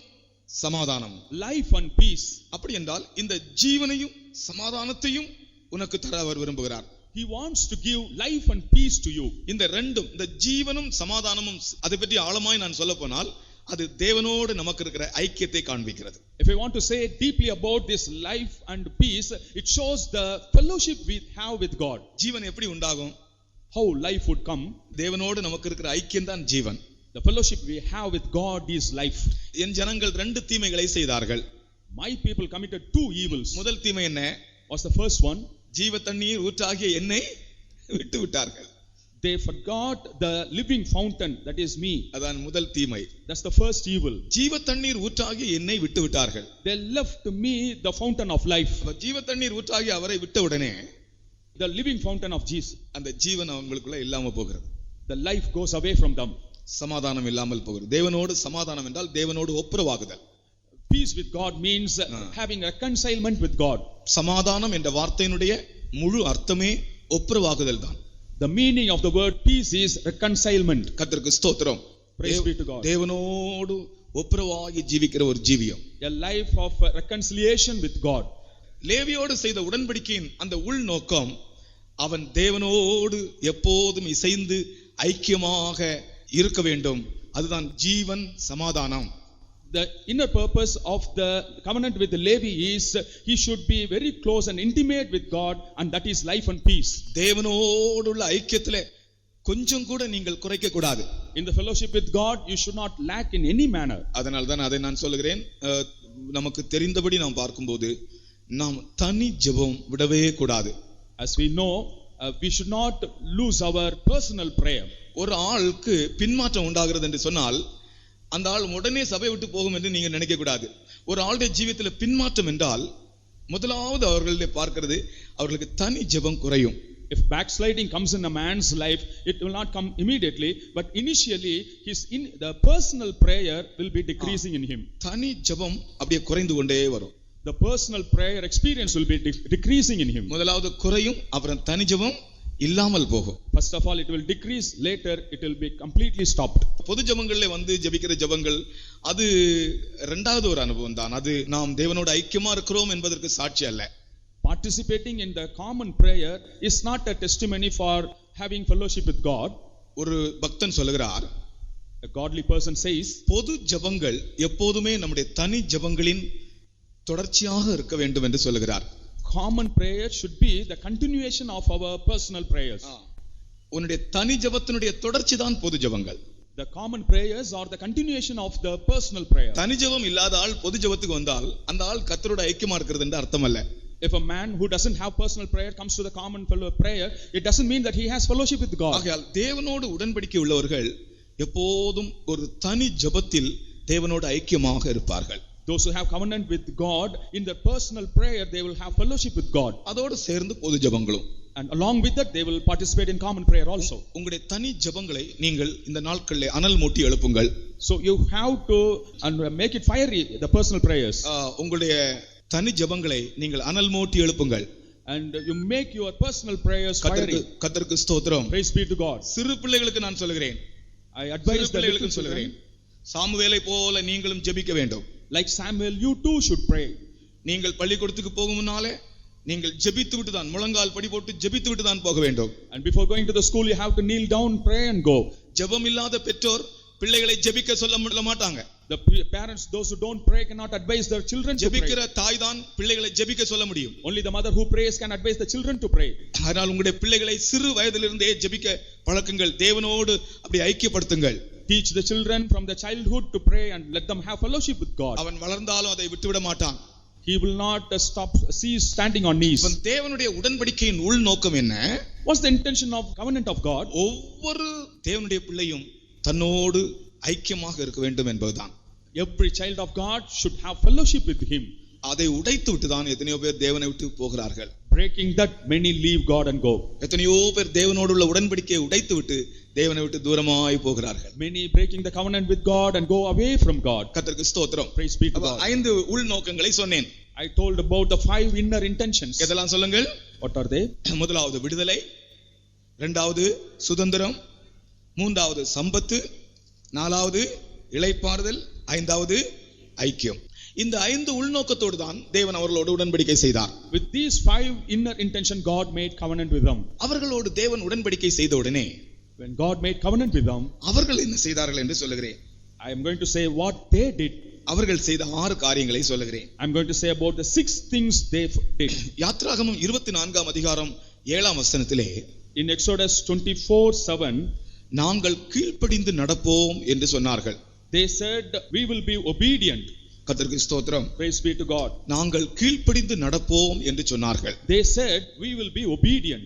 சமாதானம். Life and peace. அப்படி என்றால் இந்த ஜீவனையும் சமாதானத்தையும் உனக்கு தர அவர் விரும்புகிறார். He wants to give life and peace to you. இந்த ரெண்டும், இந்த ஜீவனும் சமாதானமும், அதை பற்றி ஆழமாய் நான் சொல்ல போனால் அது தேவனோடு நமக்கு இருக்கிற ஐக்கியத்தை காண்பிக்கிறது. If I want to say deeply about this life and peace, it shows the fellowship we have with God. ஜீவன் எப்படி உண்டாகும்? How life would come? தேவனோடு நமக்கு இருக்கிற ஐக்கியம் தான் ஜீவன். The fellowship we have with God is life. என் ஜனங்கள் 2 தீமைகளை செய்தார்கள். My people committed 2 evils. முதல் தீமை என்ன? Was the first one? ஜீவ தண்ணீர் ஊற்றாகிய என்னை விட்டு விட்டார்கள். They forgot the living fountain, that is me. அதான் முதல் தீமை. That's the first evil. ஜீவ தண்ணீர் ஊற்றாகிய என்னை விட்டு விட்டார்கள். They left me the fountain of life. ஜீவ தண்ணீர் ஊற்றாகிய அவரை விட்ட உடனே the living fountain of Jesus, அந்த ஜீவன் அவங்களுக்குள்ள இல்லாம போகிறது. the life goes away from them. சமாதானம் இல்லாமல் போகிறது. தேவனோடு சமாதானம் என்றால் தேவனோடு ஒப்புரவாகுதல். Peace with God means having reconcilement with God. சமாதானம் என்ற வார்த்தையினுடைய முழு அர்த்தமே ஒப்புரவாகுதல் தான். The meaning of the word peace is reconcilement. கர்த்தருக்கு ஸ்தோத்திரம். Praise be to God. தேவனோடு ஒப்புரவாகி ஜீவிக்கிற ஒரு ஜீவியம். A life of reconciliation with God. லேவியோடு செய்த உடன்படிக்கையின் அந்த உள் நோக்கம், அவன் தேவனோடு எப்போதும் இசைந்து ஐக்கியமாக இருக்க வேண்டும். அதுதான் ஜீவன் சமாதானம். The inner purpose of the covenant with Levi is he should be very close and intimate with God, and that is life and peace. தேவனோடுள்ள ஐக்கியத்திலே கொஞ்சம் கூட நீங்கள் குறைக்க கூடாது. In the fellowship with God you should not lack in any manner. அதனால தான் அதை நான் சொல்லுகிறேன். நமக்கு தெரிந்தபடி நாம் பார்க்கும்போது நாம் தனி ஜெபம் விடவே கூடாது. As we know, we should not lose our personal prayer. ஒரு ஆளுக்கு பின்மாற்றம் உண்டாகிறது என்று சொன்னால் அந்த ஆள் உடனே சபை விட்டு போகும் என்று நீங்க நினைக்க கூடாது. ஒரு ஆளுடைய ஜீவியத்தில் பின்மாற்றம் என்றால் முதலாவது அவர்களுடைய பார்க்கிறது அவர்களுக்கு தனி ஜெபம் குறையும். If backsliding comes in a man's life, it will not come immediately, but initially the personal prayer will be decreasing in him. தனி ஜெபம் அப்படியே குறைந்து கொண்டே வரும். The personal prayer experience will be decreasing in him. முதலாவது குறையும், அப்புறம் தனி ஜெபம் இல்லாமல் போகும். First of all, it will decrease, later it will be completely stopped. பொது ஜெபங்களிலே வந்து ஜெபிக்கிற ஜெபங்கள் அது இரண்டாவது ஒரு அனுபவம் தான். அது நாம் தேவனோடு ஐக்கியமா இருக்கிறோம் என்பதற்கு சாட்சி அல்ல. Participating in the common prayer is not a testimony for having fellowship with God. ஒரு பக்தன் சொல்லுகிறார், A godly person says, பொது ஜெபங்கள் எப்போதுமே நம்முடைய தனி ஜெபங்களின் தொடர்ச்சியாக இருக்க வேண்டும் என்று சொல்லுகிறார். Common prayer should be the continuation of our personal prayers. உன்னுடைய தனி ஜெபத்தினுடைய தொடர்ச்சி தான் பொது ஜெபங்கள். The common prayers are the continuation of the personal prayer. தனி ஜெபம் இல்லாத ஆள் பொது ஜெபத்துக்கு வந்தால் அந்த ஆள் கர்த்தரோட ஐக்கியமா இருக்கிறது என்று அர்த்தம் அல்ல. If a man who doesn't have personal prayer comes to the common prayer, it doesn't mean that he has fellowship with God. ஆகையால் தேவனோடு உடன்படிக்கை உள்ளவர்கள் எப்போதும் ஒரு தனி ஜெபத்தில் தேவனோடு ஐக்கியமாக இருப்பார்கள். Those who have covenant with God, in their personal prayer they will have fellowship with God. அதோடு சேர்ந்து பொது ஜெபங்களும். And along with that they will participate in common prayer also. உங்களுடைய தனி ஜெபங்களை நீங்கள் இந்த நாட்களிலே அனல் மூட்டி எழுப்புங்கள். So you have to make it fiery, the personal prayers. உங்களுடைய தனி ஜெபங்களை நீங்கள் அனல் மூட்டி எழுப்புங்கள். And you make your personal prayers fiery. கர்த்தருக்கு ஸ்தோத்திரம். Praise be to God. சிறு பிள்ளைகளுக்கு நான் சொல்கிறேன், I advise the பிள்ளைகளுக்கு சொல்கிறேன், சாமுவேலை போல நீங்களும் ஜெபிக்க வேண்டும். Like Samuel, you too should pray. நீங்கள் பள்ளிக்கூடத்துக்கு போகும் முன்னாலே நீங்கள் ஜெபித்து விட்டு தான், முழங்கால் படி போட்டு ஜெபித்து விட்டு தான் போக வேண்டும். And before going to the school you have to kneel down, pray and go. ஜெபம் இல்லாத பெற்றோர் பிள்ளைகளை ஜெபிக்க சொல்ல மாட்டாங்க. The parents, those who don't pray, cannot advise their children to pray. ஜெபிக்கிற தாய் தான் பிள்ளைகளை ஜெபிக்க சொல்ல முடியும். Only the mother who prays can advise the children to pray. அதனால் உங்களுடைய பிள்ளைகளை சிறு வயதிலிருந்தே ஜெபிக்க பழக்குங்கள். தேவனோடு அப்படி ஐக்கியப்படுத்துங்கள். Teach the children from the childhood to pray and let them have fellowship with God. அவன் வளர்ந்தாலும் அதை விட்டுவிட மாட்டான். He will not cease standing on knees. தேவனுடைய உடன்படிக்கையின் உள் நோக்கம் என்ன? What's the intention of covenant of God? ஒவ்வொரு தேவனுடைய பிள்ளையும் தன்னோடு ஐக்கியமாக இருக்க வேண்டும் என்பதுதான். Every child of God should have fellowship with him. அதை உடைத்து விட்டு தான் எத்தனையோ பேர் தேவனை விட்டு போகிறார்கள். Breaking that, many leave God and go. எத்தனையோ பேர் தேவனோடு உள்ள உடன்படிக்கையை உடைத்து விட்டு தேவனை விட்டு தூரமாய் போகிறார்கள். Many breaking the covenant with God and go away from God. கர்த்தருக்கு ஸ்தோத்திரம். Praise be to God. 5 உள் நோக்கங்களை சொன்னேன். I told about the 5 inner intentions. எதெல்லாம் சொல்லுங்கள்? What are they? முதலாவது விடுதலை, இரண்டாவது சுதந்திரம், மூன்றாவது சம்பத்து, நாலாவது இளைப்பாறுதல், ஐந்தாவது ஐக்கியம். இந்த 5 உள்நோக்கத்தோடு தான் தேவன் அவர்களோடு உடன்படிக்கை செய்தார். With these 5 inner intention, God made covenant with them. அவர்களோடு தேவன் உடன்படிக்கை செய்த உடனே, when God made covenant with them, அவர்கள் என்ன செய்தார்கள் என்று சொல்லுகிறேன். I am going to say what they did. அவர்கள் செய்த 6 காரியங்களை சொல்லுகிறேன். I am going to say about the 6 things they did. யாத்ராகமம் 24ஆம் அதிகாரம் 7ஆம் வசனத்திலே, in Exodus 24:7, நாங்கள் கீழ்ப்படிந்து நடப்போம் என்று சொன்னார்கள். They said we will be obedient. கர்த்தருக்கு ஸ்தோத்திரம். Praise be to God. நாங்கள் கீழ்ப்படிந்து நடப்போம் என்று சொன்னார்கள். They said we will be obedient.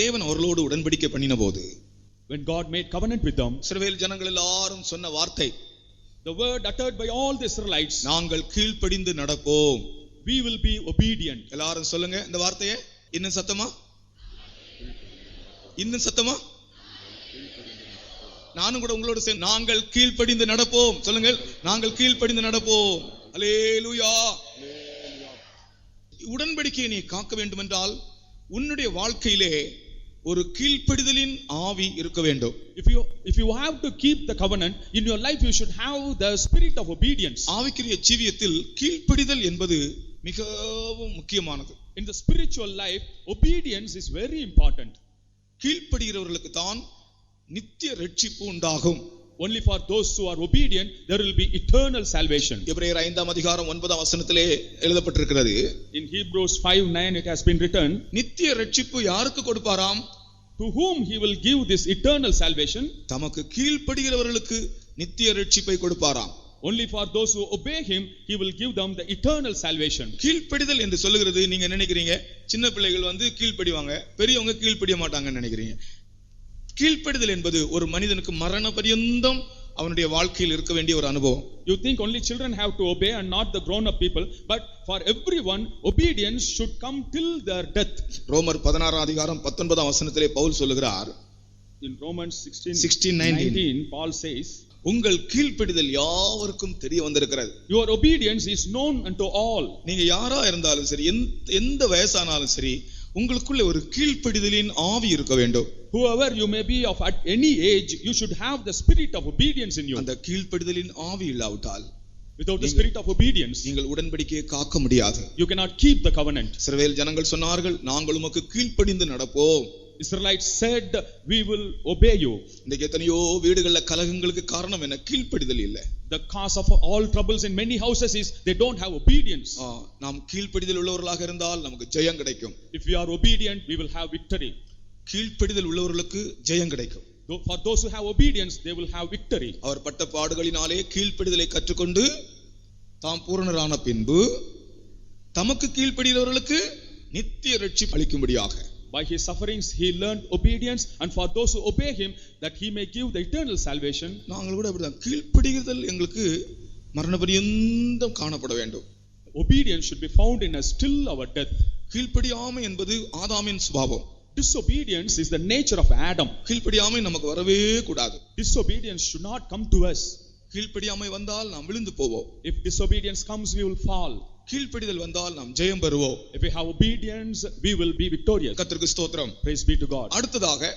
தேவன் அவர்களோடு உடன்படிக்கை பண்ணினபோது, when God made covenant with them, இஸ்ரவேல் ஜனங்கள் எல்லாரும் சொன்ன வார்த்தை, the word uttered by all the Israelites, நாங்கள் கீழ்ப்படிந்து நடப்போம். we will be obedient. எல்லாரும் சொல்லுங்க இந்த வார்த்தையை இன்னும் சத்தமா, இன்னும் சத்தமா. நானும் கூட உங்களோட சேர்ந்து நாங்கள் கீழ்ப்படிந்து நடப்போம். சொல்லுங்கள், நாங்கள் கீழ்ப்படிந்து நடப்போம். அல்லேலூயா. உடன்படிக்கையை நீ காக்க வேண்டும் என்றால் உன்னுடைய வாழ்க்கையிலே ஒரு கீழ்ப்படிதலின் ஆவி இருக்க வேண்டும். If you have to keep the covenant in your life, you should have the spirit of obedience. ஆவிக்குரிய ஜீவியத்தில் கீழ்ப்படிதல் என்பது மிகவும் முக்கியமானது. In the spiritual life, obedience is very important. கீழ்ப்படிகிறவர்களுக்கு தான் நித்திய ரட்சிப்பு உண்டாகும். Only for those who are obedient there will be eternal salvation. எபிரேயர் 5ஆம் அதிகாரம் 9ஆம் வசனத்திலே எழுதப்பட்டிருக்கிறது. In Hebrews 5:9 it has been written, நித்திய ரட்சிப்பு யாருக்கு கொடுப்பாராம்? to whom he will give this eternal salvation? தமக்கு கீழ்ப்படிகிறவர்களுக்கு நித்திய ரட்சிப்பை கொடுப்பாராம். Only for those who obey him he will give them the eternal salvation. கீழ்ப்படிதல் என்று சொல்லுகிறது, நீங்க நினைக்கிறீங்க சின்ன பிள்ளைகள் கீழ்ப்படிவாங்க, பெரியவங்க கீழ்ப்படிய மாட்டாங்கன்னு நினைக்கிறீங்க. கீழ்ப்படிதல் என்பது ஒரு மனிதனுக்கு மரண பரியந்தம் அவனுடைய வாழ்க்கையில் இருக்க வேண்டிய ஒரு அனுபவம். You think only children have to obey and not the grown up people, but for everyone obedience should come till their death. ரோமர் 16 அதிகாரம் 19 வசனத்திலே பவுல் சொல்லுகிறார், in Romans 16:19 Paul says, உங்கள் கீழ்ப்படிதல் யாவருக்கும் தெரிய வந்திருக்கிறது. your obedience is known unto all. நீங்க யாரா இருந்தாலும் சரி, எந்த வயசானாலும் சரி, உங்களுக்குள்ள ஒரு கீழ்ப்படிதலின் ஆவி இருக்க வேண்டும். Whoever you may be of at any age, you should have the spirit of obedience in you. அந்த கீழ்ப்படிதலின் ஆவி இல்லாவிட்டால், without the spirit of obedience, நீங்கள் உடன்படிக்கையை காக்க முடியாது. you cannot keep the covenant. இஸ்ரவேல் ஜனங்கள் சொன்னார்கள், நாங்கள் உமக்கு கீழ்ப்படிந்து நடப்போம். Israelites said, we will obey you. இன்னைக்கு எத்தனையோ வீடுகள்ல கலகங்களுக்கு காரணம் என்ன? கீழ்ப்படிதல் இல்ல. The cause of all troubles in many houses is they don't have obedience. நாம் கீழ்ப்படிதல் உள்ளவர்களாக இருந்தால் நமக்கு ஜெயம் கிடைக்கும். If we are obedient, we will have victory. கீழ்ப்படிதல் உள்ளவர்களுக்கு ஜெயம் கிடைக்கும். For those who have obedience, they will have victory. அவர் பட்ட பாடுகளினாலே கீழ்ப்படிதலை கற்றுக்கொண்டு தாம் பூரணரான பின்பு தமக்கு கீழ்ப்படிகிறவர்களுக்கு நித்திய ரட்சிப்பு அளிக்கும்படியாக, by his sufferings he learned obedience, and for those who obey him, that he may give the eternal salvation. நாங்கள் கூட அப்படிதான், கீழ்ப்படிகிறதல் எங்களுக்கு மரண பரியந்தம் காணப்பட வேண்டும். Obedience should be found in us till our death. கீழ்ப்படியாமை என்பது ஆதாமின் சுபாவம். Disobedience is the nature of Adam. கீழ்ப்படியாமை நமக்கு வரவே கூடாது. Disobedience should not come to us. கீழ்ப்படியாமை வந்தால் நாம் விழுந்து போவோம். If disobedience comes, we will fall. கீழ்ப்படிதல் வந்தால் நாம் ஜெயம் பெறுவோம். If we have obedience, we will be victorious. கர்த்தருக்கு ஸ்தோத்திரம். Praise be to God. அடுத்ததாக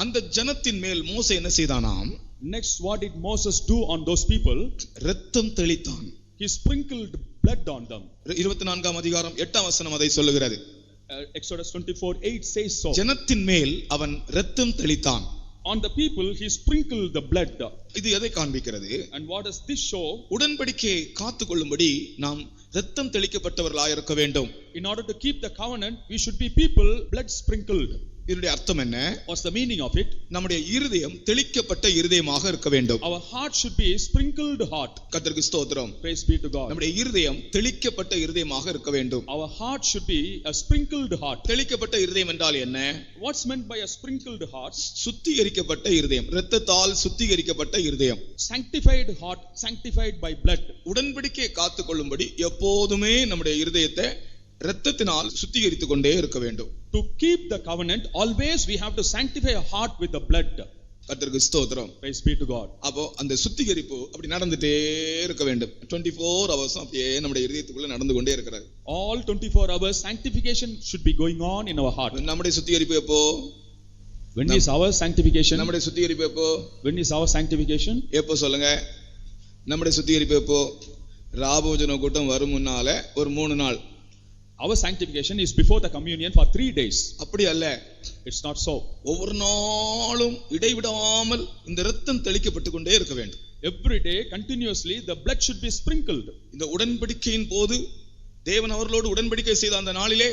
அந்த ஜனத்தின் மேல் மோசே என்ன செய்தானாம்? Next, what did Moses do on those people? இரத்தம் தெளித்தான். He sprinkled blood on them. 24 அதிகாரம் 8 வசனம் அதை சொல்லுகிறது. Exodus 24:8 says so. ஜனத்தின் மேல் அவன் இரத்தம் தெளித்தான். On the people he sprinkled the blood. இது எதை காண்பிக்கிறது? And what does this show? உடன்படிக்கையை காத்துக்கொள்ளும்படி நாம் இரத்தம் தெளிக்கப்பட்டவர்களாக இருக்க வேண்டும். In order to keep the covenant, we should be people blood sprinkled. இதனுடைய அர்த்தம் என்ன? What's the meaning of it? நம்முடைய இருதயம் தெளிக்கப்பட்ட இருதயமாக இருக்க வேண்டும். Our heart should be sprinkled heart. கர்த்தருக்கு ஸ்தோத்திரம். Praise be to God. நம்முடைய இருதயம் தெளிக்கப்பட்ட இருதயமாக இருக்க வேண்டும். Our heart should be a sprinkled heart. தெளிக்கப்பட்ட இருதயம் என்றால் என்ன? What's meant by a sprinkled heart? சுத்திகரிக்கப்பட்ட இருதயம், இரத்தத்தால் சுத்திகரிக்கப்பட்ட இருதயம். Sanctified heart, sanctified by blood. உடன்படிக்கையை காத்துக்கொள்ளும்படி எப்போதுமே நம்முடைய இருதயத்தை இரத்தத்தினால் சுத்திகரித்துக் கொண்டே இருக்க வேண்டும். To keep the covenant, always we have to sanctify our heart with the blood. கர்த்தருக்கு ஸ்தோத்திரம். Praise be to God. அப்போ அந்த சுத்திகரிப்பு அப்படி நடந்துட்டே இருக்க வேண்டும். 24 hours அப்படியே நம்முடைய இதயத்துக்குள்ள நடந்து கொண்டே இருக்கிறது. All 24 hours sanctification should be going on in our heart. நம்முடைய சுத்திகரிப்பு எப்போ? When is our sanctification? நம்முடைய சுத்திகரிப்பு எப்போ? When is our sanctification? எப்போ சொல்லுங்க? நம்முடைய சுத்திகரிப்பு எப்போ? ராபோஜன கூட்டம் வரும் முன்னால ஒரு 3 நாள். Our sanctification is before the communion for 3 days. அப்படி அல்ல. It's not so. ஒவ்வொரு நாளும் இடைவிடாமல் இந்த இரத்தம் தெளிக்கப்பட்டு கொண்டே இருக்க வேண்டும். Every day continuously the blood should be sprinkled. இந்த உடன்படிக்கையின் போது தேவன் அவர்களோடு உடன்படிக்கை செய்த அந்த நாளிலே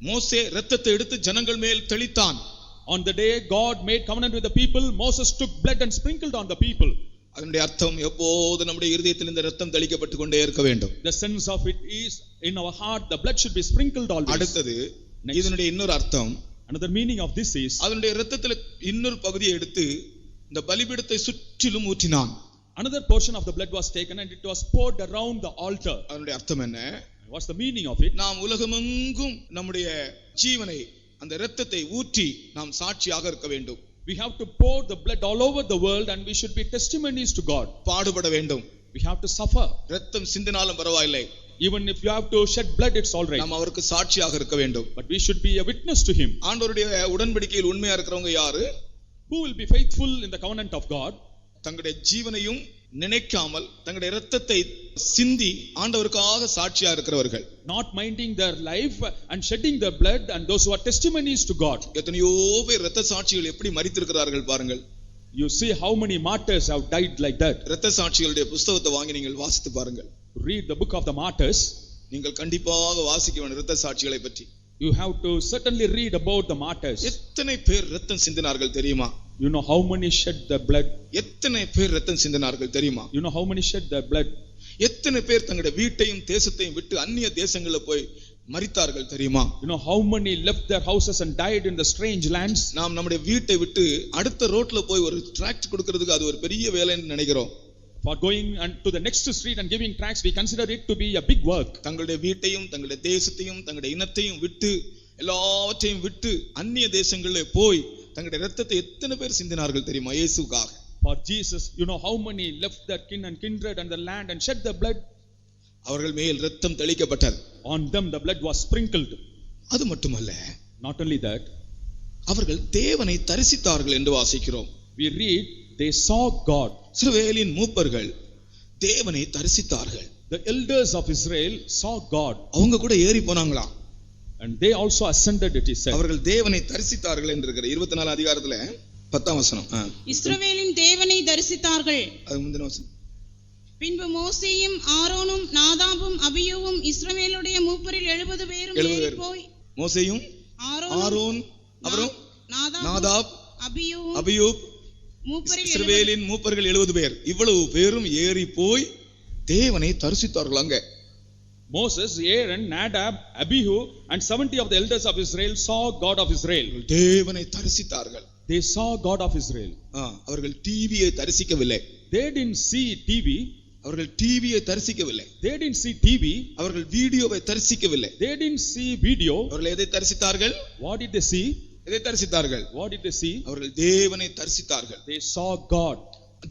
மோசே இரத்தத்தை எடுத்து ஜனங்கள் மேல் தெளித்தான். On the day God made covenant with the people, Moses took blood and sprinkled on the people. அதனுடைய அர்த்தம் எப்போது நம்முடைய இருதயத்தில் இந்த இரத்தம் தெளிக்கப்பட்டு கொண்டே இருக்க வேண்டும். The sense of it is in our heart the blood should be sprinkled always. அடுத்தது இதனுடைய இன்னொரு அர்த்தம், another meaning of this is அதனுடைய இரத்தத்தில் இன்னொரு பகுதியை எடுத்து இந்த பலிபீடத்தை சுற்றிலும் ஊற்றினான். another portion of the blood was taken and it was poured around the altar. அதனுடைய அர்த்தம் என்ன? What's the meaning of it? நாம் உலகமெங்கும் நம்முடைய ஜீவனை அந்த இரத்தத்தை ஊற்றி நாம் சாட்சியாக இருக்க வேண்டும். We have to pour the blood all over the world and we should be testimonies to God. பாடுபட வேண்டும். We have to suffer. இரத்தம் சிந்தினாலும் பரவாயில்லை. Even if you have to shed blood, it's all right. நாம் அவருக்கு சாட்சியாக இருக்க வேண்டும். But we should be a witness to him. ஆண்டவருடைய உடன்படிக்கையில் உண்மையா இருக்கிறவங்க யாரு? Who will be faithful in the covenant of God? தங்களுடைய ஜீவனையும் நினைக்காமல் தங்களுடைய இரத்தத்தை சிந்தி ஆண்டவருக்காக சாட்சியா இருக்கிறவர்கள். Not minding their life and shedding their blood, and those who are testimonies to God. எத்தனையோ பேர் இரத்த சாட்சிகள் எப்படி மரித்திருக்கிறார்கள் பாருங்கள். You see how many martyrs have died like that. இரத்த சாட்சிகளுடைய புத்தகத்தை வாங்கி நீங்கள் வாசித்து பாருங்கள். Read the book of the martyrs. நீங்கள் கண்டிப்பாக வாசிக்க வேண்டும் இரத்த சாட்சிகளை பற்றி. You have to certainly read about the martyrs. எத்தனை பேர் இரத்தம் சிந்தினார்கள் தெரியுமா? You know how many shed their blood? எத்தனை பேர் இரத்தம் சிந்தினார்கள் தெரியுமா? You know how many shed their blood? எத்தனை பேர் தங்களுடைய வீட்டையும் தேசத்தையும் விட்டு அந்நிய தேசங்களில் போய் மரித்தார்கள் தெரியுமா? You know how many left their houses and died in the strange lands? நாம் நம்முடைய வீட்டை விட்டு அடுத்த ரோட்ல போய் ஒரு டிராக்ட் கொடுக்கிறதுக்கு அது ஒரு பெரிய வேலைன்னு நினைக்கிறோம். For going to the next street and giving tracts, we consider it to be a big work. தங்களுடைய வீட்டையும் தங்களுடைய தேசத்தையும் தங்களுடைய இனத்தையும் விட்டு எல்லாவற்றையும் விட்டு அந்நிய தேசங்களிலே போய் தங்களுடைய இரத்தத்தை எத்தனை பேர் சிந்தினார்கள் தெரியுமா இயேசுவுக்காக? For Jesus, you know how many left their kin and kindred and the land and shed their blood? அவர்கள் மேல் இரத்தம் தெளிக்கப்பட்டது. On them the blood was sprinkled. அது மட்டுமல்ல, Not only that, அவர்கள் தேவனை தரிசித்தார்கள் என்று வாசிக்கிறோம். we read they saw God. இஸ்ரவேலின் மூப்பர்கள் தேவனை தரிசித்தார்கள். The elders of Israel saw God. அவங்க கூட ஏறி போனாங்களாம். And they also ascended, it is said. அவர்கள் தேவனை தரிசித்தார்கள் என்று இருக்கிற 24 அதிகாரத்துல 10ஆம் வசனம். இஸ்ரவேலின் தேவனை தரிசித்தார்கள். அது முந்தின வசனம். பின்பு மோசேயும் ஆரோனும் நாதாபும் அபியூவும் இஸ்ரவேலுடைய மூப்பரில் 70 பேரும் ஏறி போய் மோசேயும் ஆரோன் அப்புறம் நாதாப் அபியூப் இஸ்ரவேலின் மூப்பர்கள் 70 பேர் இவ்வளவு பேரும் ஏறி போய் தேவனை தரிசித்தார்கள். அங்க Moses, Aaron, Nadab, Abihu and 70 of the elders of Israel saw God of Israel. தேவனை தரிசித்தார்கள். They saw God of Israel. அவர்கள் டிவியை தரிசிக்கவில்லை. They didn't see TV. அவர்கள் டிவியை தரிசிக்கவில்லை. They didn't see TV. அவர்கள் வீடியோவை தரிசிக்கவில்லை. They didn't see video. அவர்கள் எதை தரிசித்தார்கள்? What did they see? எதை தரிசித்தார்கள்? What did they see? அவர்கள் தேவனை தரிசித்தார்கள். They saw God.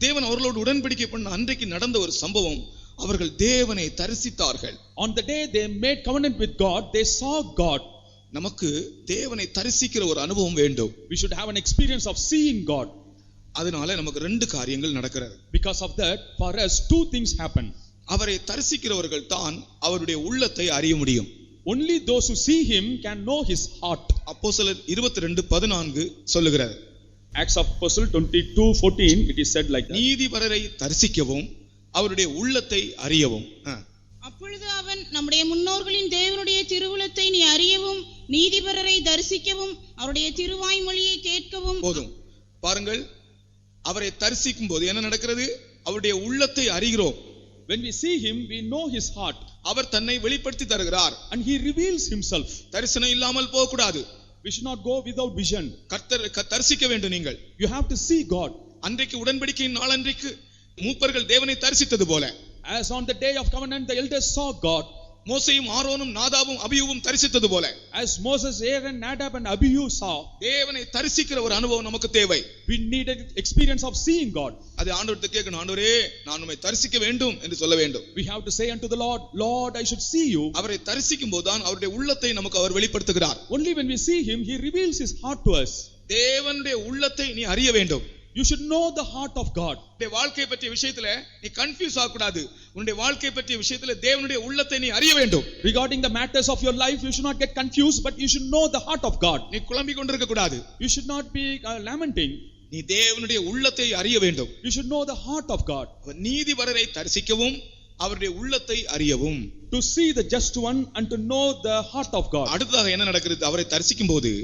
தேவன் அவர்களோடு உடன்படிக்கை பண்ண அன்றைக்கு நடந்த ஒரு சம்பவம், அவர்கள் தேவனை தரிசித்தார்கள். On the day they made covenant with God, they saw God. நமக்கு தேவனை தரிசிக்கிற ஒரு அனுபவம் வேண்டும். We should have an experience of seeing God. அதனால நமக்கு ரெண்டு காரியங்கள் நடக்கிறது. Because of that, for us two things happen. அவரை தரிசிக்கிறவர்கள் தான் அவருடைய உள்ளத்தை அறிய முடியும். Only those who see him can know his heart. அப்போஸ்தலர் 22:14 சொல்லுகிறது. Acts of Apostle 22:14, it is said like that. நீதிபரரை தரிசிக்கவும் அவருடைய உள்ளத்தை அறியவும். அப்பொழுது அவன் நம்முடைய முன்னோர்களின் தேவனுடைய திருவுளத்தை நீ அறியவும் நீதிபரரை தரிசிக்கவும் அவருடைய திருவாய்மொழியை கேட்கவும். போதும் பாருங்கள், அவரை தரிசிக்கும் போது என்ன நடக்கிறது? அவருடைய உள்ளத்தை அறிகிறோம். When we see him, we know his heart. அவர் தன்னை வெளிப்படுத்தி தருகிறார். And he reveals himself. தரிசனம் இல்லாமல் போக கூடாது. We should not go without vision. கர்த்தர் தரிசிக்க வேண்டும். நீங்கள் You have to see God. அன்றைக்கு உடன்படிக்கையின் நாளன்றைக்கு மூப்பர்கள் தேவனை தரிசித்தது போல, as on the day of covenant the elders saw God, மோசேயும் ஆரோனும் நாதாபும் அபியூவும் தரிசித்தது போல, as Moses, Aaron, Nadab and Abihu saw, தேவனை தரிசிக்கிற ஒரு அனுபவம் நமக்கு தேவை. we need an experience of seeing God. அது ஆண்டவர்கிட்ட கேட்கணும், ஆண்டவரே நான் உம்மை தரிசிக்க வேண்டும் என்று சொல்ல வேண்டும். We have to say unto the Lord, Lord, I should see you. அவரை தரிசிக்கும் போதுதான் அவருடைய உள்ளத்தை நமக்கு அவர் வெளிப்படுத்துகிறார். Only when we see him, he reveals his heart to us. தேவனுடைய உள்ளத்தை நீ அறிய வேண்டும். You should know the heart of God. உன்னுடைய வாழ்க்கை பற்றிய விஷயத்துல நீ கன்ஃபியூஸ் ஆக கூடாது. உன்னுடைய வாழ்க்கை பற்றிய விஷயத்துல தேவனுடைய உள்ளத்தை நீ அறிய வேண்டும். Regarding the matters of your life, you should not get confused, but you should know the heart of God. நீ குழம்பிக் கொண்டிருக்க கூடாது. You should not be lamenting. நீ தேவனுடைய உள்ளத்தை அறிய வேண்டும். You should know the heart of God. நீதிபரரை தரிசிக்கவும் அவருடைய உள்ளத்தை அறியவும். To see the just one and to know the heart of God. அடுத்ததாக என்ன நடக்கிறது? அவரை தரிசிக்கும் போது